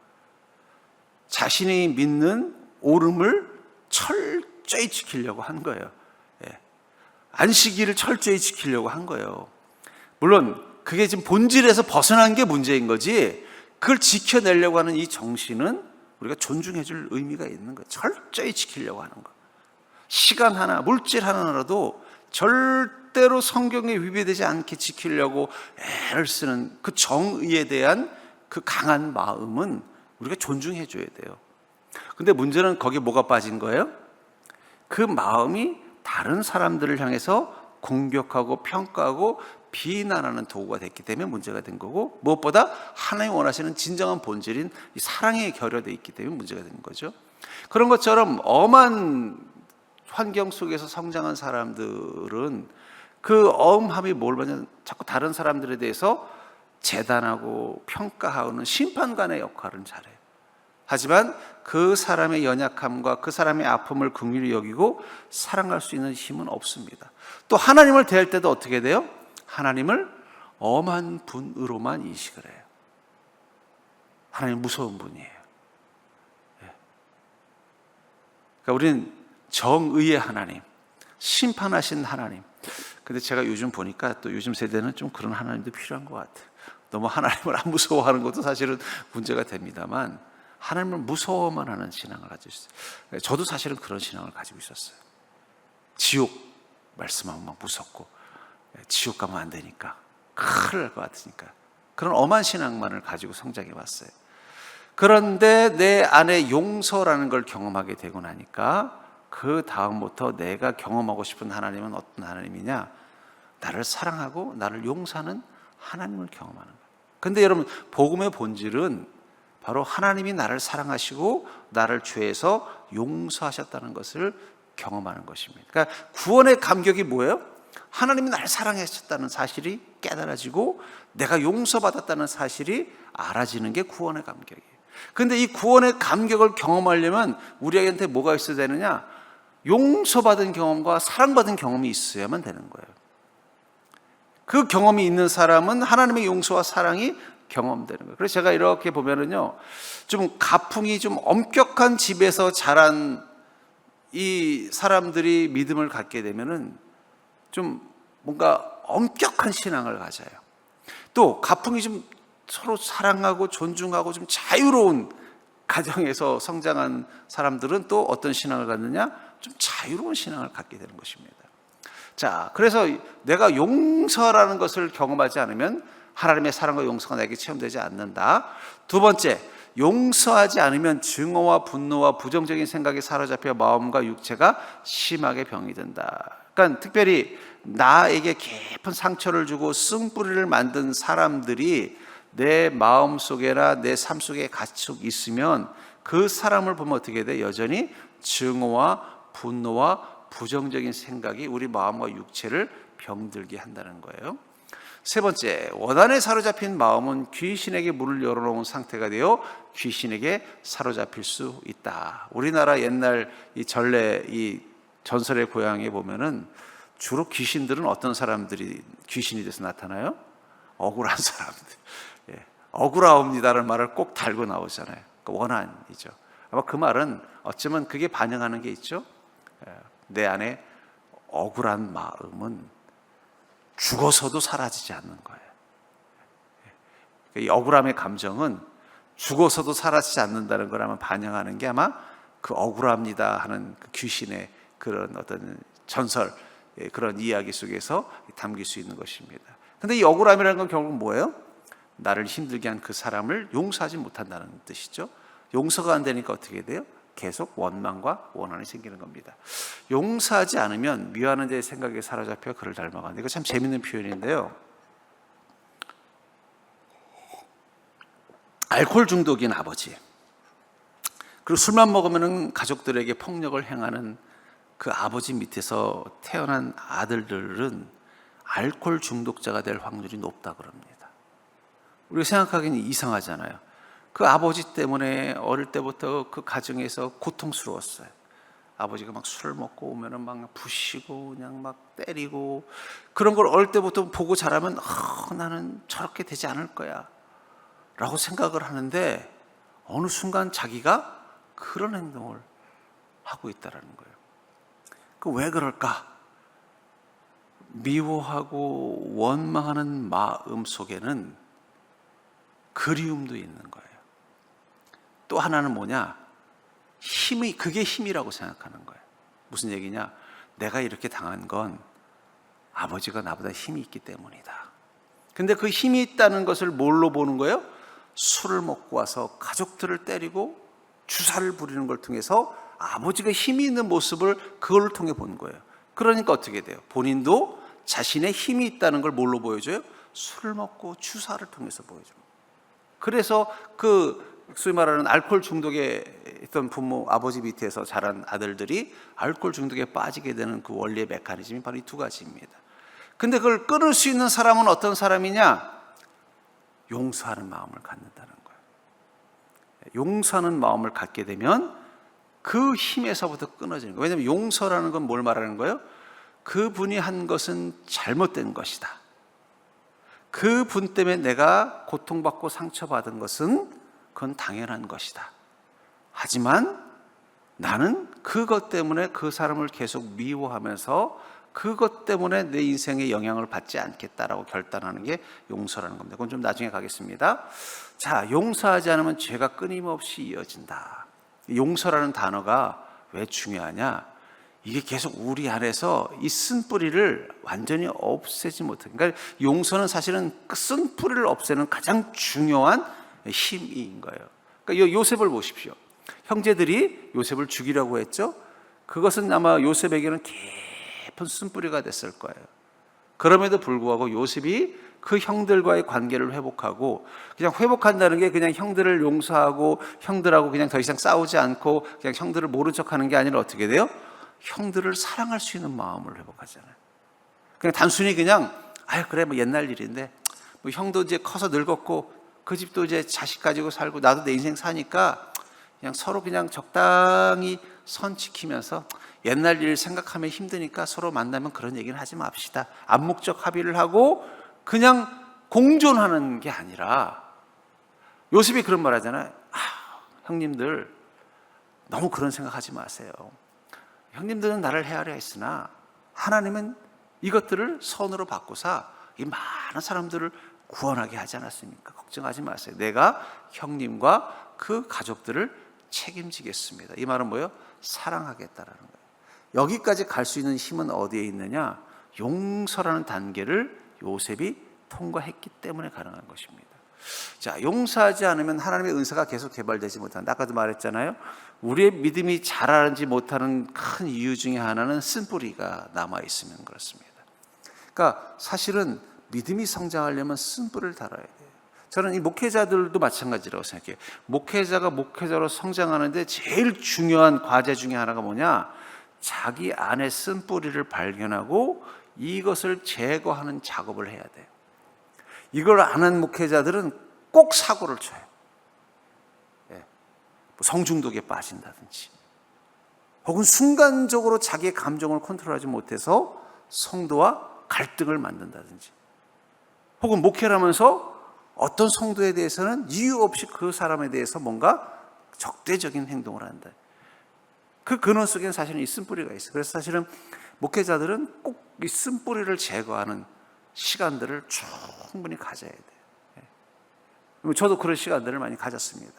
자신이 믿는 옳음을 철저히 지키려고 한 거예요. 안식일을 철저히 지키려고 한 거예요. 물론 그게 지금 본질에서 벗어난 게 문제인 거지, 그걸 지켜내려고 하는 이 정신은 우리가 존중해 줄 의미가 있는 거예요. 철저히 지키려고 하는 거. 시간 하나, 물질 하나라도 절대로 성경에 위배되지 않게 지키려고 애를 쓰는 그 정의에 대한 그 강한 마음은 우리가 존중해 줘야 돼요. 근데 문제는 거기에 뭐가 빠진 거예요? 그 마음이 다른 사람들을 향해서 공격하고 평가하고 비난하는 도구가 됐기 때문에 문제가 된 거고, 무엇보다 하나님이 원하시는 진정한 본질인 이 사랑에 결여되어 있기 때문에 문제가 된 거죠. 그런 것처럼 엄한 환경 속에서 성장한 사람들은 그 엄함이 뭘 보냐면 자꾸 다른 사람들에 대해서 재단하고 평가하는 심판관의 역할은 잘해요. 하지만 그 사람의 연약함과 그 사람의 아픔을 긍휼히 여기고 사랑할 수 있는 힘은 없습니다. 또 하나님을 대할 때도 어떻게 돼요? 하나님을 엄한 분으로만 인식을 해요. 하나님 무서운 분이에요. 그러니까 우리는 정의의 하나님, 심판하신 하나님. 근데 제가 요즘 보니까 또 요즘 세대는 좀 그런 하나님도 필요한 것 같아요. 너무 하나님을 안 무서워하는 것도 사실은 문제가 됩니다만, 하나님을 무서워만 하는 신앙을 가지고 있어요. 저도 사실은 그런 신앙을 가지고 있었어요. 지옥 말씀하면 막 무섭고, 지옥 가면 안 되니까, 큰일 날 것 같으니까, 그런 엄한 신앙만을 가지고 성장해 왔어요. 그런데 내 안에 용서라는 걸 경험하게 되고 나니까 그 다음부터 내가 경험하고 싶은 하나님은 어떤 하나님이냐? 나를 사랑하고 나를 용서하는 하나님을 경험하는 거예요. 근데 여러분, 복음의 본질은 바로 하나님이 나를 사랑하시고 나를 죄에서 용서하셨다는 것을 경험하는 것입니다. 그러니까 구원의 감격이 뭐예요? 하나님이 나를 사랑하셨다는 사실이 깨달아지고 내가 용서받았다는 사실이 알아지는 게 구원의 감격이에요. 그런데 이 구원의 감격을 경험하려면 우리에게 뭐가 있어야 되느냐? 용서받은 경험과 사랑받은 경험이 있어야만 되는 거예요. 그 경험이 있는 사람은 하나님의 용서와 사랑이 경험되는 거예요. 그래서 제가 이렇게 보면은요, 좀 가풍이 좀 엄격한 집에서 자란 이 사람들이 믿음을 갖게 되면은 좀 뭔가 엄격한 신앙을 가져요. 또 가풍이 좀 서로 사랑하고 존중하고 좀 자유로운 가정에서 성장한 사람들은 또 어떤 신앙을 갖느냐? 좀 자유로운 신앙을 갖게 되는 것입니다. 자, 그래서 내가 용서라는 것을 경험하지 않으면 하나님의 사랑과 용서가 내게 체험되지 않는다. 두 번째, 용서하지 않으면 증오와 분노와 부정적인 생각에 사로잡혀 마음과 육체가 심하게 병이 든다. 그러니까 특별히 나에게 깊은 상처를 주고 쓴뿌리를 만든 사람들이 내 마음속에나 내 삶 속에 같이 있으면 그 사람을 보면 어떻게 돼? 여전히 증오와 분노와 부정적인 생각이 우리 마음과 육체를 병들게 한다는 거예요. 세 번째, 원한에 사로잡힌 마음은 귀신에게 문을 열어놓은 상태가 되어 귀신에게 사로잡힐 수 있다. 우리나라 옛날 이 전래 이 전설의 고향에 보면은 주로 귀신들은 어떤 사람들이 귀신이 돼서 나타나요? 억울한 사람들. 예, 억울하옵니다라는 말을 꼭 달고 나오잖아요. 그 원한이죠. 아마 그 말은 어쩌면 그게 반영하는 게 있죠. 내 안에 억울한 마음은 죽어서도 사라지지 않는 거예요. 이 억울함의 감정은 죽어서도 사라지지 않는다는 걸 아마 반영하는 게 아마 그 억울합니다 하는 그 귀신의 그런 어떤 전설, 그런 이야기 속에서 담길 수 있는 것입니다. 근데 이 억울함이라는 건 결국 뭐예요? 나를 힘들게 한 그 사람을 용서하지 못한다는 뜻이죠. 용서가 안 되니까 어떻게 돼요? 계속 원망과 원한이 생기는 겁니다. 용서하지 않으면 미워하는 자의 생각에 사로잡혀 그를 닮아간다. 이거 참 재밌는 표현인데요. 알코올 중독인 아버지, 그리고 술만 먹으면 가족들에게 폭력을 행하는 그 아버지 밑에서 태어난 아들들은 알코올 중독자가 될 확률이 높다 그럽니다. 우리가 생각하기는 이상하잖아요. 그 아버지 때문에 어릴 때부터 그 가정에서 고통스러웠어요. 아버지가 막 술을 먹고 오면은 막 부시고 그냥 막 때리고, 그런 걸 어릴 때부터 보고 자라면 나는 저렇게 되지 않을 거야 라고 생각을 하는데 어느 순간 자기가 그런 행동을 하고 있다는 거예요. 그 왜 그럴까? 미워하고 원망하는 마음 속에는 그리움도 있는 거예요. 또 하나는 뭐냐? 그게 힘이라고 생각하는 거예요. 무슨 얘기냐? 내가 이렇게 당한 건 아버지가 나보다 힘이 있기 때문이다. 근데 그 힘이 있다는 것을 뭘로 보는 거예요? 술을 먹고 와서 가족들을 때리고 주사를 부리는 걸 통해서 아버지가 힘이 있는 모습을 그걸 통해 보는 거예요. 그러니까 어떻게 돼요? 본인도 자신의 힘이 있다는 걸 뭘로 보여줘요? 술을 먹고 주사를 통해서 보여줍니다. 그래서 소위 말하는 알코올 중독에 있던 부모, 아버지 밑에서 자란 아들들이 알코올 중독에 빠지게 되는 그 원리의 메커니즘이 바로 이 두 가지입니다. 근데 그걸 끊을 수 있는 사람은 어떤 사람이냐? 용서하는 마음을 갖는다는 거예요. 용서하는 마음을 갖게 되면 그 힘에서부터 끊어지는 거예요. 왜냐하면 용서라는 건 뭘 말하는 거예요? 그분이 한 것은 잘못된 것이다. 그분 때문에 내가 고통받고 상처받은 것은 그건 당연한 것이다. 하지만 나는 그것 때문에 그 사람을 계속 미워하면서 그것 때문에 내 인생에 영향을 받지 않겠다라고 결단하는 게 용서라는 겁니다. 그건 좀 나중에 가겠습니다. 자, 용서하지 않으면 죄가 끊임없이 이어진다. 용서라는 단어가 왜 중요하냐? 이게 계속 우리 안에서 이 쓴뿌리를 완전히 없애지 못해. 그러니까 용서는 사실은 그 쓴뿌리를 없애는 가장 중요한 힘인 거예요. 그러니까 요셉을 보십시오. 형제들이 요셉을 죽이려고 했죠. 그것은 아마 요셉에게는 깊은 쓴뿌리가 됐을 거예요. 그럼에도 불구하고 요셉이 그 형들과의 관계를 회복하고, 그냥 회복한다는 게 그냥 형들을 용서하고 형들하고 그냥 더 이상 싸우지 않고 그냥 형들을 모른 척하는 게 아니라 어떻게 돼요? 형들을 사랑할 수 있는 마음을 회복하잖아요. 그냥 단순히 그냥 그래 뭐 옛날 일인데 뭐 형도 이제 커서 늙었고 그 집도 이제 자식 가지고 살고 나도 내 인생 사니까 그냥 서로 그냥 적당히 선 지키면서 옛날 일 생각하면 힘드니까 서로 만나면 그런 얘기는 하지 맙시다. 암묵적 합의를 하고 그냥 공존하는 게 아니라, 요셉이 그런 말 하잖아요. 형님들 너무 그런 생각하지 마세요. 형님들은 나를 헤아려 했으나 하나님은 이것들을 선으로 바꾸사 이 많은 사람들을 구원하게 하지 않았습니까? 걱정하지 마세요. 내가 형님과 그 가족들을 책임지겠습니다. 이 말은 뭐예요? 사랑하겠다라는 거예요. 여기까지 갈 수 있는 힘은 어디에 있느냐? 용서라는 단계를 요셉이 통과했기 때문에 가능한 것입니다. 자, 용서하지 않으면 하나님의 은사가 계속 개발되지 못한다. 아까도 말했잖아요. 우리의 믿음이 자라지 못하는 큰 이유 중에 하나는 쓴뿌리가 남아 있으면 그렇습니다. 그러니까 사실은 믿음이 성장하려면 쓴뿌리를 달아야 돼요. 저는 이 목회자들도 마찬가지라고 생각해요. 목회자가 목회자로 성장하는데 제일 중요한 과제 중에 하나가 뭐냐? 자기 안에 쓴뿌리를 발견하고 이것을 제거하는 작업을 해야 돼요. 이걸 아는 목회자들은 꼭 사고를 쳐요. 성중독에 빠진다든지, 혹은 순간적으로 자기의 감정을 컨트롤하지 못해서 성도와 갈등을 만든다든지, 혹은 목회를 하면서 어떤 성도에 대해서는 이유 없이 그 사람에 대해서 뭔가 적대적인 행동을 한다. 그 근원 속에는 사실은 이 쓴뿌리가 있어요. 그래서 사실은 목회자들은 꼭 이 쓴뿌리를 제거하는 시간들을 충분히 가져야 돼요. 저도 그런 시간들을 많이 가졌습니다.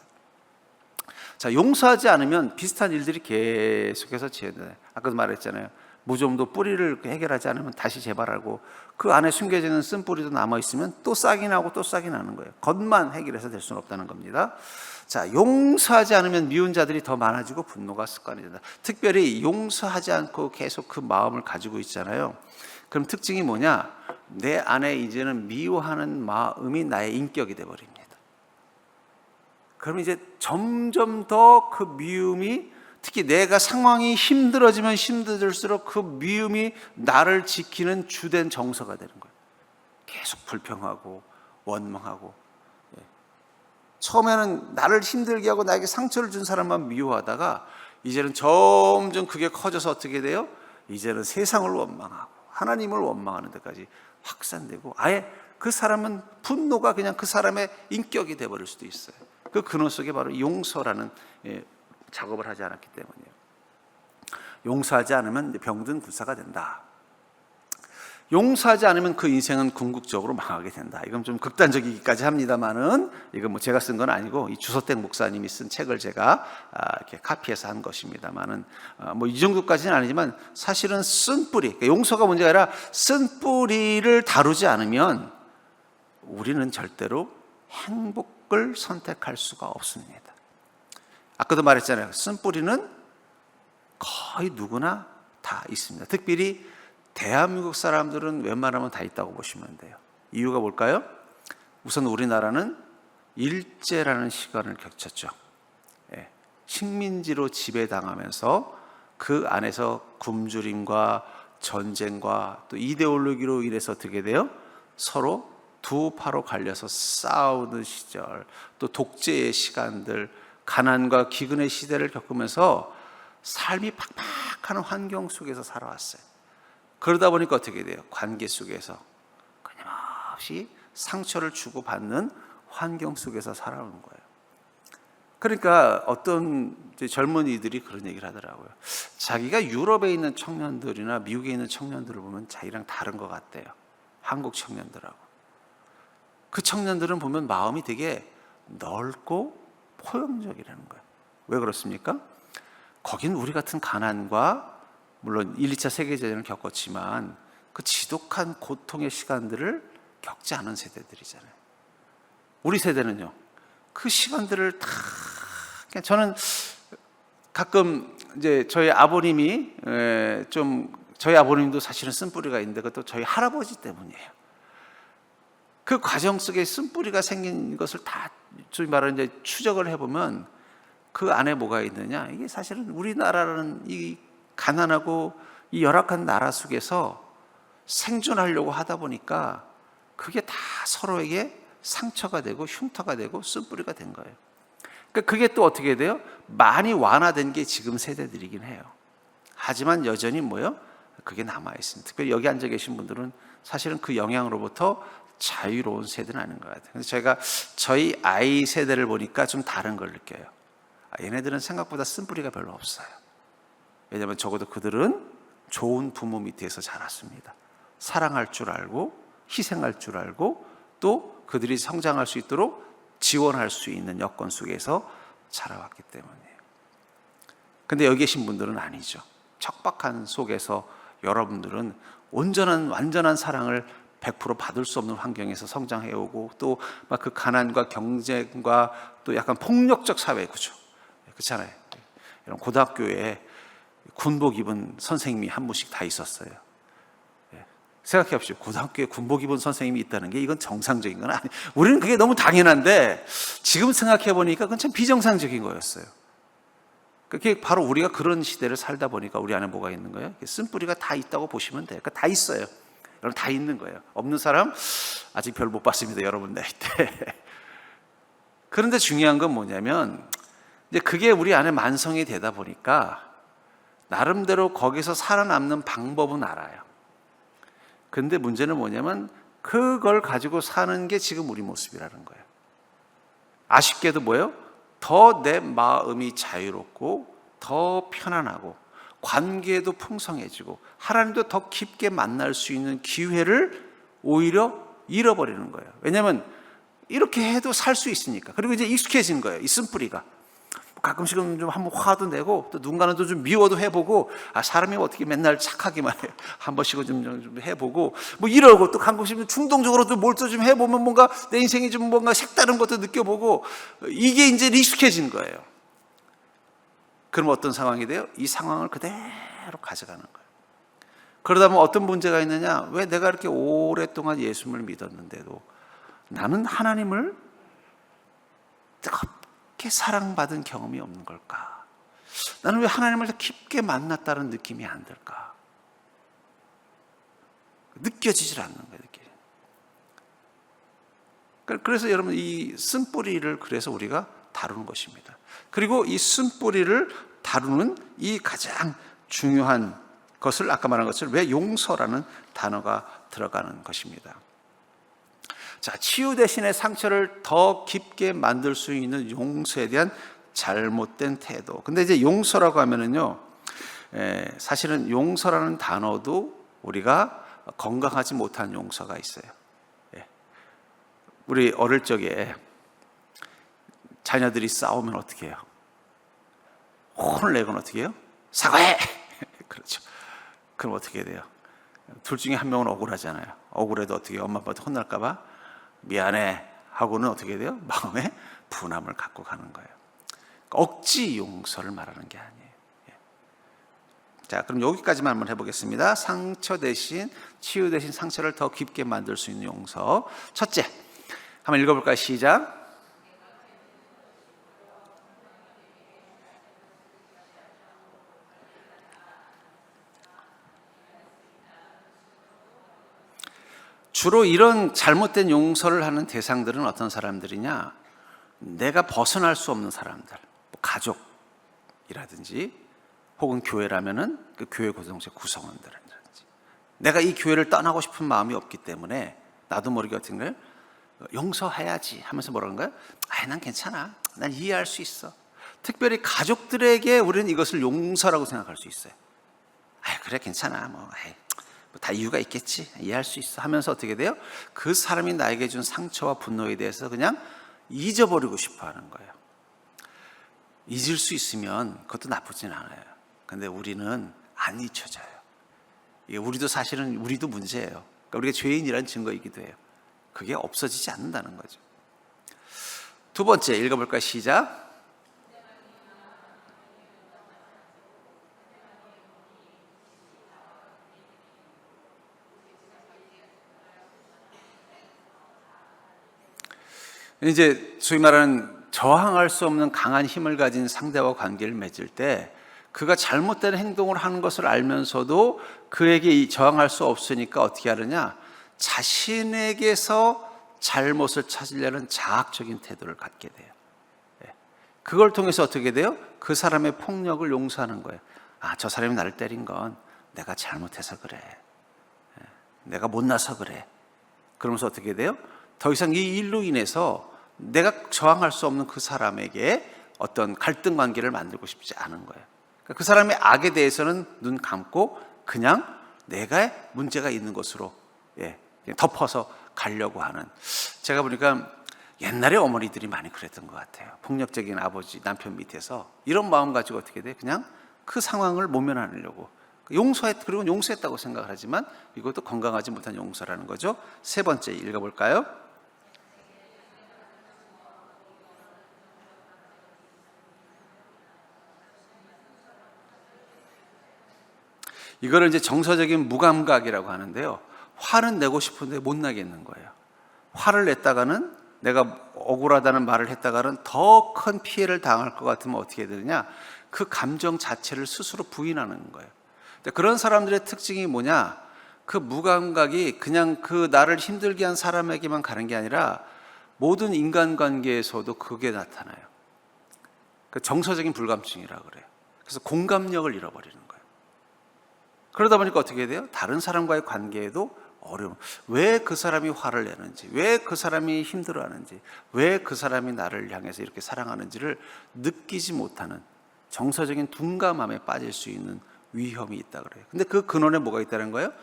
자, 용서하지 않으면 비슷한 일들이 계속해서 지어져요. 아까도 말했잖아요. 무좀도 뿌리를 해결하지 않으면 다시 재발하고, 그 안에 숨겨져 있는 쓴뿌리도 남아있으면 또 싹이 나고 또 싹이 나는 거예요. 겉만 해결해서 될 수는 없다는 겁니다. 자, 용서하지 않으면 미운 자들이 더 많아지고 분노가 습관이 된다. 특별히 용서하지 않고 계속 그 마음을 가지고 있잖아요. 그럼 특징이 뭐냐? 내 안에 이제는 미워하는 마음이 나의 인격이 되어버립니다. 그럼 이제 점점 더 그 미움이, 특히 내가 상황이 힘들어지면 힘들수록 그 미움이 나를 지키는 주된 정서가 되는 거예요. 계속 불평하고 원망하고. 처음에는 나를 힘들게 하고 나에게 상처를 준 사람만 미워하다가 이제는 점점 그게 커져서 어떻게 돼요? 이제는 세상을 원망하고 하나님을 원망하는 데까지 확산되고, 아예 그 사람은 분노가 그냥 그 사람의 인격이 되어버릴 수도 있어요. 그 근원 속에 바로 용서라는 작업을 하지 않았기 때문이에요. 용서하지 않으면 병든 구사가 된다. 용서하지 않으면 그 인생은 궁극적으로 망하게 된다. 이건 좀 극단적이기까지 합니다만은, 이건 뭐 제가 쓴 건 아니고 이 주서택 목사님이 쓴 책을 제가 이렇게 카피해서 한 것입니다만은, 뭐 이 정도까지는 아니지만 사실은 쓴뿌리, 그러니까 용서가 문제가 아니라 쓴뿌리를 다루지 않으면 우리는 절대로 행복을 선택할 수가 없습니다. 아까도 말했잖아요. 쓴뿌리는 거의 누구나 다 있습니다. 특별히 대한민국 사람들은 웬만하면 다 있다고 보시면 돼요. 이유가 뭘까요? 우선 우리나라는 일제라는 시간을 겪었죠. 식민지로 지배당하면서 그 안에서 굶주림과 전쟁과 또 이데올로기로 인해서 어떻게 돼요? 서로 두 파로 갈려서 싸우는 시절, 또 독재의 시간들, 가난과 기근의 시대를 겪으면서 삶이 팍팍한 환경 속에서 살아왔어요. 그러다 보니까 어떻게 돼요? 관계 속에서 끊임없이 상처를 주고받는 환경 속에서 살아오는 거예요. 그러니까 어떤 젊은이들이 그런 얘기를 하더라고요. 자기가 유럽에 있는 청년들이나 미국에 있는 청년들을 보면 자기랑 다른 것 같대요. 한국 청년들하고. 그 청년들은 보면 마음이 되게 넓고 포용적이라는 거예요. 왜 그렇습니까? 거긴 우리 같은 가난과, 물론 1, 2차 세계대전을 겪었지만 그 지독한 고통의 시간들을 겪지 않은 세대들이잖아요. 우리 세대는요, 그 시간들을 다, 그냥 저는 가끔 이제 저희 아버님이 저희 아버님도 사실은 쓴뿌리가 있는데 그것도 저희 할아버지 때문이에요. 그 과정 속에 쓴뿌리가 생긴 것을 다 저희 말하는 이제 추적을 해보면 그 안에 뭐가 있느냐, 이게 사실은 우리나라라는 이 가난하고 이 열악한 나라 속에서 생존하려고 하다 보니까 그게 다 서로에게 상처가 되고 흉터가 되고 쓴뿌리가 된 거예요. 그러니까 그게 또 어떻게 돼요? 많이 완화된 게 지금 세대들이긴 해요. 하지만 여전히 뭐요? 그게 남아있습니다. 특별히 여기 앉아 계신 분들은 사실은 그 영향으로부터 자유로운 세대는 아닌 것 같아요. 그래서 제가 저희 아이 세대를 보니까 좀 다른 걸 느껴요. 얘네들은 생각보다 쓴뿌리가 별로 없어요. 왜냐하면 적어도 그들은 좋은 부모 밑에서 자랐습니다. 사랑할 줄 알고 희생할 줄 알고 또 그들이 성장할 수 있도록 지원할 수 있는 여건 속에서 자라왔기 때문이에요. 근데 여기 계신 분들은 아니죠. 척박한 속에서 여러분들은 온전한 완전한 사랑을 100% 받을 수 없는 환경에서 성장해오고 또 막 그 가난과 경쟁과 또 약간 폭력적 사회 구조, 그렇잖아요. 이런 고등학교에 군복 입은 선생님이 한 분씩 다 있었어요. 생각해 보십시오. 고등학교에 군복 입은 선생님이 있다는 게 이건 정상적인 건 아니에요. 우리는 그게 너무 당연한데 지금 생각해 보니까 그건 참 비정상적인 거였어요. 그게 바로 우리가 그런 시대를 살다 보니까 우리 안에 뭐가 있는 거예요? 쓴뿌리가 다 있다고 보시면 돼요. 그러니까 다 있어요. 여러분 다 있는 거예요. 없는 사람 아직 별 못 봤습니다. 여러분 나이 때. 그런데 중요한 건 뭐냐면 이제 그게 우리 안에 만성이 되다 보니까 나름대로 거기서 살아남는 방법은 알아요. 근데 문제는 뭐냐면 그걸 가지고 사는 게 지금 우리 모습이라는 거예요. 아쉽게도 뭐예요? 더 내 마음이 자유롭고 더 편안하고 관계도 풍성해지고 하나님도 더 깊게 만날 수 있는 기회를 오히려 잃어버리는 거예요. 왜냐하면 이렇게 해도 살 수 있으니까. 그리고 이제 익숙해진 거예요. 이 쓴뿌리가. 가끔씩은 좀 한번 화도 내고 또 누군가는 또 좀 미워도 해보고, 사람이 어떻게 맨날 착하기만 해요. 한 번씩은 좀 해보고 뭐 이러고 또 가끔씩은 충동적으로 또 뭘 또 좀 해보면 뭔가 내 인생이 좀 뭔가 색다른 것도 느껴보고, 이게 이제 익숙해진 거예요. 그럼 어떤 상황이 돼요? 이 상황을 그대로 가져가는 거예요. 그러다 보면 어떤 문제가 있느냐? 왜 내가 이렇게 오랫동안 예수님을 믿었는데도 나는 하나님을 뜨겁게 사랑받은 경험이 없는 걸까? 나는 왜 하나님을 더 깊게 만났다는 느낌이 안 들까? 느껴지질 않는 거예요. 그래서 여러분 이 쓴뿌리를 그래서 우리가 다루는 것입니다. 그리고 이 쓴뿌리를 다루는 이 가장 중요한 것을 아까 말한 것을 왜 용서라는 단어가 들어가는 것입니다. 자, 치유 대신에 상처를 더 깊게 만들 수 있는 용서에 대한 잘못된 태도. 근데 이제 용서라고 하면은요, 사실은 용서라는 단어도 우리가 건강하지 못한 용서가 있어요. 우리 어릴 적에 자녀들이 싸우면 어떻게 해요? 혼을 내건 어떻게 해요? 사과해! 그렇죠. 그럼 어떻게 돼요? 둘 중에 한 명은 억울하잖아요. 억울해도 어떻게 해요? 엄마 아빠한테 혼날까봐 미안해 하고는 어떻게 돼요? 마음에 분함을 갖고 가는 거예요. 억지 용서를 말하는 게 아니에요. 자, 그럼 여기까지만 한번 해보겠습니다. 상처 대신, 치유 대신 상처를 더 깊게 만들 수 있는 용서. 첫째, 한번 읽어볼까요? 시작. 주로 이런 잘못된 용서를 하는 대상들은 어떤 사람들이냐? 내가 벗어날 수 없는 사람들, 가족이라든지 혹은 교회라면은 그 교회 공동체 구성원들이라든지, 내가 이 교회를 떠나고 싶은 마음이 없기 때문에 나도 모르게 어떤 걸 용서해야지 하면서 뭐라는 거야? 난 괜찮아, 난 이해할 수 있어. 특별히 가족들에게 우리는 이것을 용서라고 생각할 수 있어요. 그래 괜찮아, 다 이유가 있겠지, 이해할 수 있어 하면서 어떻게 돼요? 그 사람이 나에게 준 상처와 분노에 대해서 그냥 잊어버리고 싶어 하는 거예요. 잊을 수 있으면 그것도 나쁘진 않아요. 근데 우리는 안 잊혀져요. 우리도 사실은 우리도 문제예요. 그러니까 우리가 죄인이라는 증거이기도 해요. 그게 없어지지 않는다는 거죠. 두 번째 읽어볼까요? 시작. 이제 소위 말하는 저항할 수 없는 강한 힘을 가진 상대와 관계를 맺을 때 그가 잘못된 행동을 하는 것을 알면서도 그에게 저항할 수 없으니까 어떻게 하느냐? 자신에게서 잘못을 찾으려는 자학적인 태도를 갖게 돼요. 그걸 통해서 어떻게 돼요? 그 사람의 폭력을 용서하는 거예요. 저 사람이 나를 때린 건 내가 잘못해서 그래. 내가 못나서 그래. 그러면서 어떻게 돼요? 더 이상 이 일로 인해서 내가 저항할 수 없는 그 사람에게 어떤 갈등 관계를 만들고 싶지 않은 거예요. 그러니까 그 사람의 악에 대해서는 눈 감고 그냥 내가 문제가 있는 것으로 그냥 덮어서 가려고 하는. 제가 보니까 옛날에 어머니들이 많이 그랬던 것 같아요. 폭력적인 아버지, 남편 밑에서 이런 마음 가지고 어떻게 돼? 그냥 그 상황을 모면하려고 그리고 용서했다고 생각을 하지만 이것도 건강하지 못한 용서라는 거죠. 세 번째 읽어볼까요? 이거를 이제 정서적인 무감각이라고 하는데요. 화는 내고 싶은데 못 나겠는 거예요. 화를 냈다가는, 내가 억울하다는 말을 했다가는 더 큰 피해를 당할 것 같으면 어떻게 되느냐? 그 감정 자체를 스스로 부인하는 거예요. 그런 사람들의 특징이 뭐냐? 그 무감각이 그냥 그 나를 힘들게 한 사람에게만 가는 게 아니라 모든 인간관계에서도 그게 나타나요. 그 정서적인 불감증이라고 그래요. 그래서 공감력을 잃어버리는 거예요. 그러다 보니까 어떻게 돼요? 다른 사람과의 관계에도 어려움. 왜 그 사람이 화를 내는지, 왜 그 사람이 힘들어하는지, 왜 그 사람이 나를 향해서 이렇게 사랑하는지를 느끼지 못하는 정서적인 둔감함에 빠질 수 있는 위험이 있다 그래요. 근데 그 근원에 뭐가 있다는 거예요?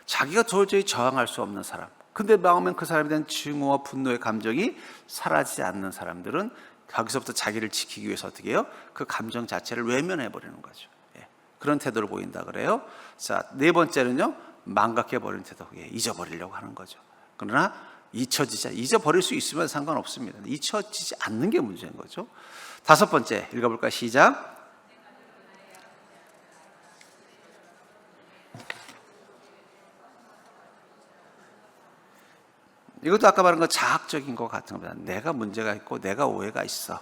자기가 도저히 저항할 수 없는 사람, 근데 마음엔 그 사람에 대한 증오와 분노의 감정이 사라지지 않는 사람들은 거기서부터 자기를 지키기 위해서 어떻게 해요? 그 감정 자체를 외면해 버리는 거죠. 그런 태도를 보인다 그래요. 자, 네 번째는요, 망각해 버리는 태도. 잊어버리려고 하는 거죠. 그러나 잊어버릴 수 있으면 상관없습니다. 잊혀지지 않는 게 문제인 거죠. 다섯 번째 읽어볼까? 시작. 이것도 아까 말한 거 자학적인 것 같은 겁니다. 내가 문제가 있고 내가 오해가 있어.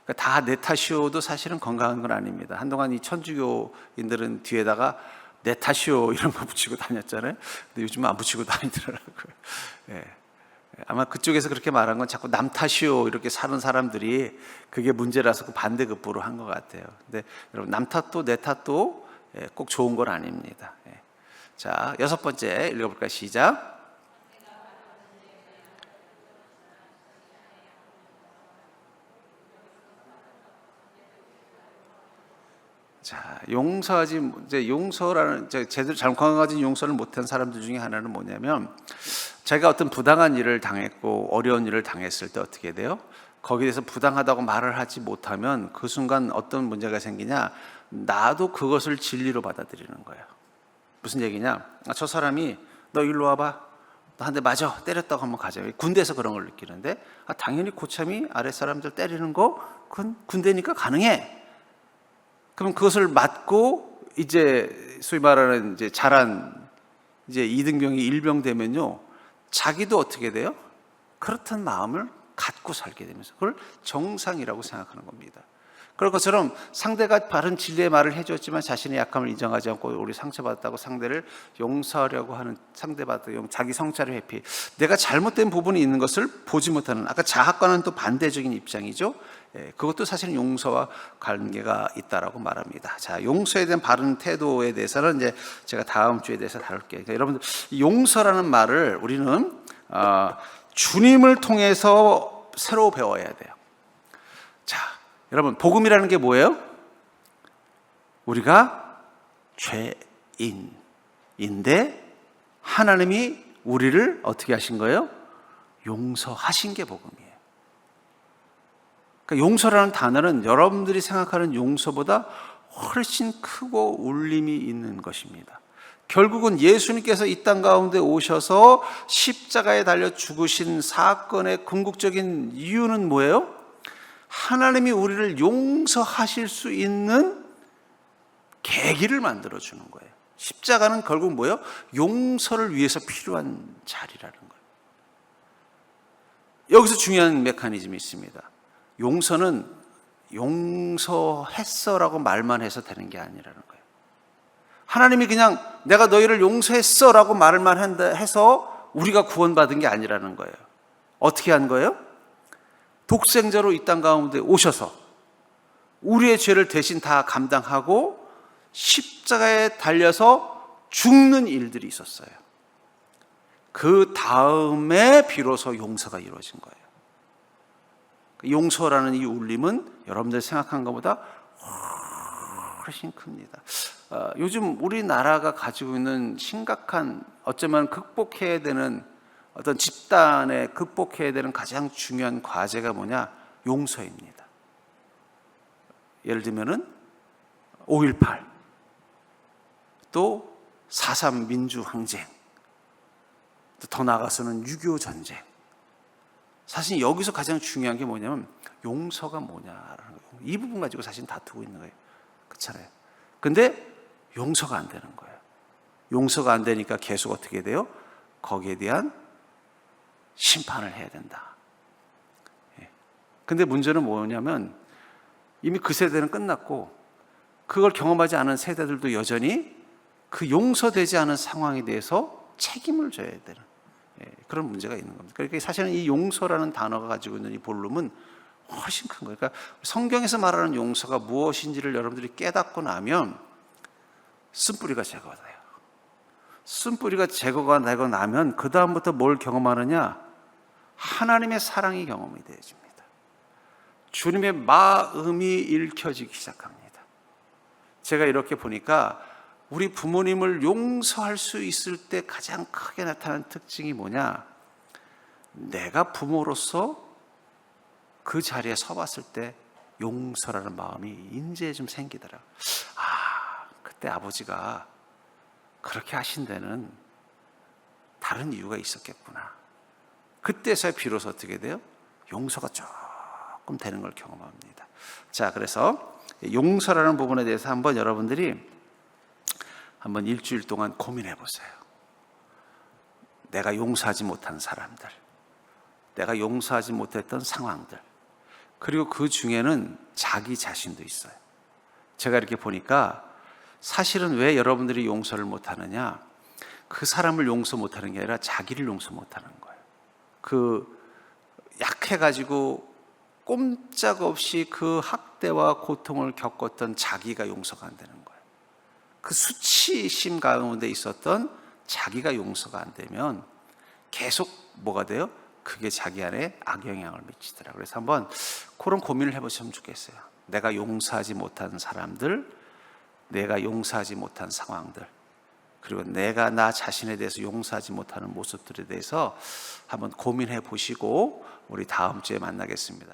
그러니까 다 내 탓이오도 사실은 건강한 건 아닙니다. 한동안 이 천주교인들은 뒤에다가 내 탓이오 이런 거 붙이고 다녔잖아요. 근데 요즘은 안 붙이고 다니더라고요. 예. 아마 그쪽에서 그렇게 말한 건 자꾸 남 탓이오 이렇게 사는 사람들이 그게 문제라서 그 반대급부로 한 것 같아요. 근데 여러분, 남 탓도 내 탓도 꼭 좋은 건 아닙니다. 자, 여섯 번째 읽어볼까요? 시작. 자, 용서라는, 제대로 잘못 가진 용서를 못한 사람들 중에 하나는 뭐냐면, 자기가 어떤 부당한 일을 당했고 어려운 일을 당했을 때 어떻게 돼요? 거기에 대해서 부당하다고 말을 하지 못하면 그 순간 어떤 문제가 생기냐? 나도 그것을 진리로 받아들이는 거예요. 무슨 얘기냐? 저 사람이 너 일로 와봐, 너 한 대 맞아, 때렸다고 한번 가자. 군대에서 그런 걸 느끼는데, 당연히 고참이 아랫사람들 때리는 거 그건 군대니까 가능해. 그럼 그것을 맞고 이제 소위 말하는 이제 자란 이제 이등병이 일병되면요, 자기도 어떻게 돼요? 그렇던 마음을 갖고 살게 되면서 그걸 정상이라고 생각하는 겁니다. 그런 것처럼 상대가 바른 진리의 말을 해줬지만 자신의 약함을 인정하지 않고 우리 상처받았다고 상대를 용서하려고 하는, 상대받았다고 자기 성찰을 회피, 내가 잘못된 부분이 있는 것을 보지 못하는, 아까 자학과는 또 반대적인 입장이죠. 그것도 사실은 용서와 관계가 있다라고 말합니다. 자, 용서에 대한 바른 태도에 대해서는 이제 제가 다음 주에 대해서 다룰게요. 그러니까 여러분들, 용서라는 말을 우리는 주님을 통해서 새로 배워야 돼요. 자, 여러분, 복음이라는 게 뭐예요? 우리가 죄인인데 하나님이 우리를 어떻게 하신 거예요? 용서하신 게 복음이에요. 그러니까 용서라는 단어는 여러분들이 생각하는 용서보다 훨씬 크고 울림이 있는 것입니다. 결국은 예수님께서 이 땅 가운데 오셔서 십자가에 달려 죽으신 사건의 궁극적인 이유는 뭐예요? 하나님이 우리를 용서하실 수 있는 계기를 만들어주는 거예요. 십자가는 결국 뭐예요? 용서를 위해서 필요한 자리라는 거예요. 여기서 중요한 메커니즘이 있습니다. 용서는 용서했어라고 말만 해서 되는 게 아니라는 거예요. 하나님이 그냥 내가 너희를 용서했어라고 말만 해서 우리가 구원받은 게 아니라는 거예요. 어떻게 한 거예요? 독생자로 이 땅 가운데 오셔서 우리의 죄를 대신 다 감당하고 십자가에 달려서 죽는 일들이 있었어요. 그 다음에 비로소 용서가 이루어진 거예요. 용서라는 이 울림은 여러분들 생각한 것보다 훨씬 큽니다. 요즘 우리나라가 가지고 있는 심각한, 어쩌면 극복해야 되는, 어떤 집단에 극복해야 되는 가장 중요한 과제가 뭐냐? 용서입니다. 예를 들면은 5.18 또 4.3 민주항쟁, 더 나아가서는 6.25 전쟁. 사실 여기서 가장 중요한 게 뭐냐면 용서가 뭐냐라는 거예요. 이 부분 가지고 사실 다투고 있는 거예요. 그렇잖아요. 근데 용서가 안 되는 거예요. 용서가 안 되니까 계속 어떻게 돼요? 거기에 대한 심판을 해야 된다. 근데 문제는 뭐냐면 이미 그 세대는 끝났고 그걸 경험하지 않은 세대들도 여전히 그 용서되지 않은 상황에 대해서 책임을 져야 되는 그런 문제가 있는 겁니다. 그러니까 사실은 이 용서라는 단어가 가지고 있는 이 볼륨은 훨씬 큰 거예요. 그러니까 성경에서 말하는 용서가 무엇인지를 여러분들이 깨닫고 나면 쓴뿌리가 제거돼요. 쓴뿌리가 제거가 되고 나면 그 다음부터 뭘 경험하느냐? 하나님의 사랑이 경험이 되어집니다. 주님의 마음이 읽혀지기 시작합니다. 제가 이렇게 보니까 우리 부모님을 용서할 수 있을 때 가장 크게 나타나는 특징이 뭐냐? 내가 부모로서 그 자리에 서봤을 때 용서라는 마음이 이제 좀 생기더라. 그때 아버지가 그렇게 하신 데는 다른 이유가 있었겠구나. 그때서야 비로소 어떻게 돼요? 용서가 조금 되는 걸 경험합니다. 자, 그래서 용서라는 부분에 대해서 한번 여러분들이 한번 일주일 동안 고민해 보세요. 내가 용서하지 못한 사람들, 내가 용서하지 못했던 상황들, 그리고 그 중에는 자기 자신도 있어요. 제가 이렇게 보니까 사실은 왜 여러분들이 용서를 못하느냐? 그 사람을 용서 못하는 게 아니라 자기를 용서 못하는 거예요. 그 약해가지고 꼼짝없이 그 학대와 고통을 겪었던 자기가 용서가 안 되는 거예요. 그 수치심 가운데 있었던 자기가 용서가 안 되면 계속 뭐가 돼요? 그게 자기 안에 악영향을 미치더라고요. 그래서 한번 그런 고민을 해보시면 좋겠어요. 내가 용서하지 못한 사람들, 내가 용서하지 못한 상황들, 그리고 내가 나 자신에 대해서 용서하지 못하는 모습들에 대해서 한번 고민해 보시고 우리 다음 주에 만나겠습니다.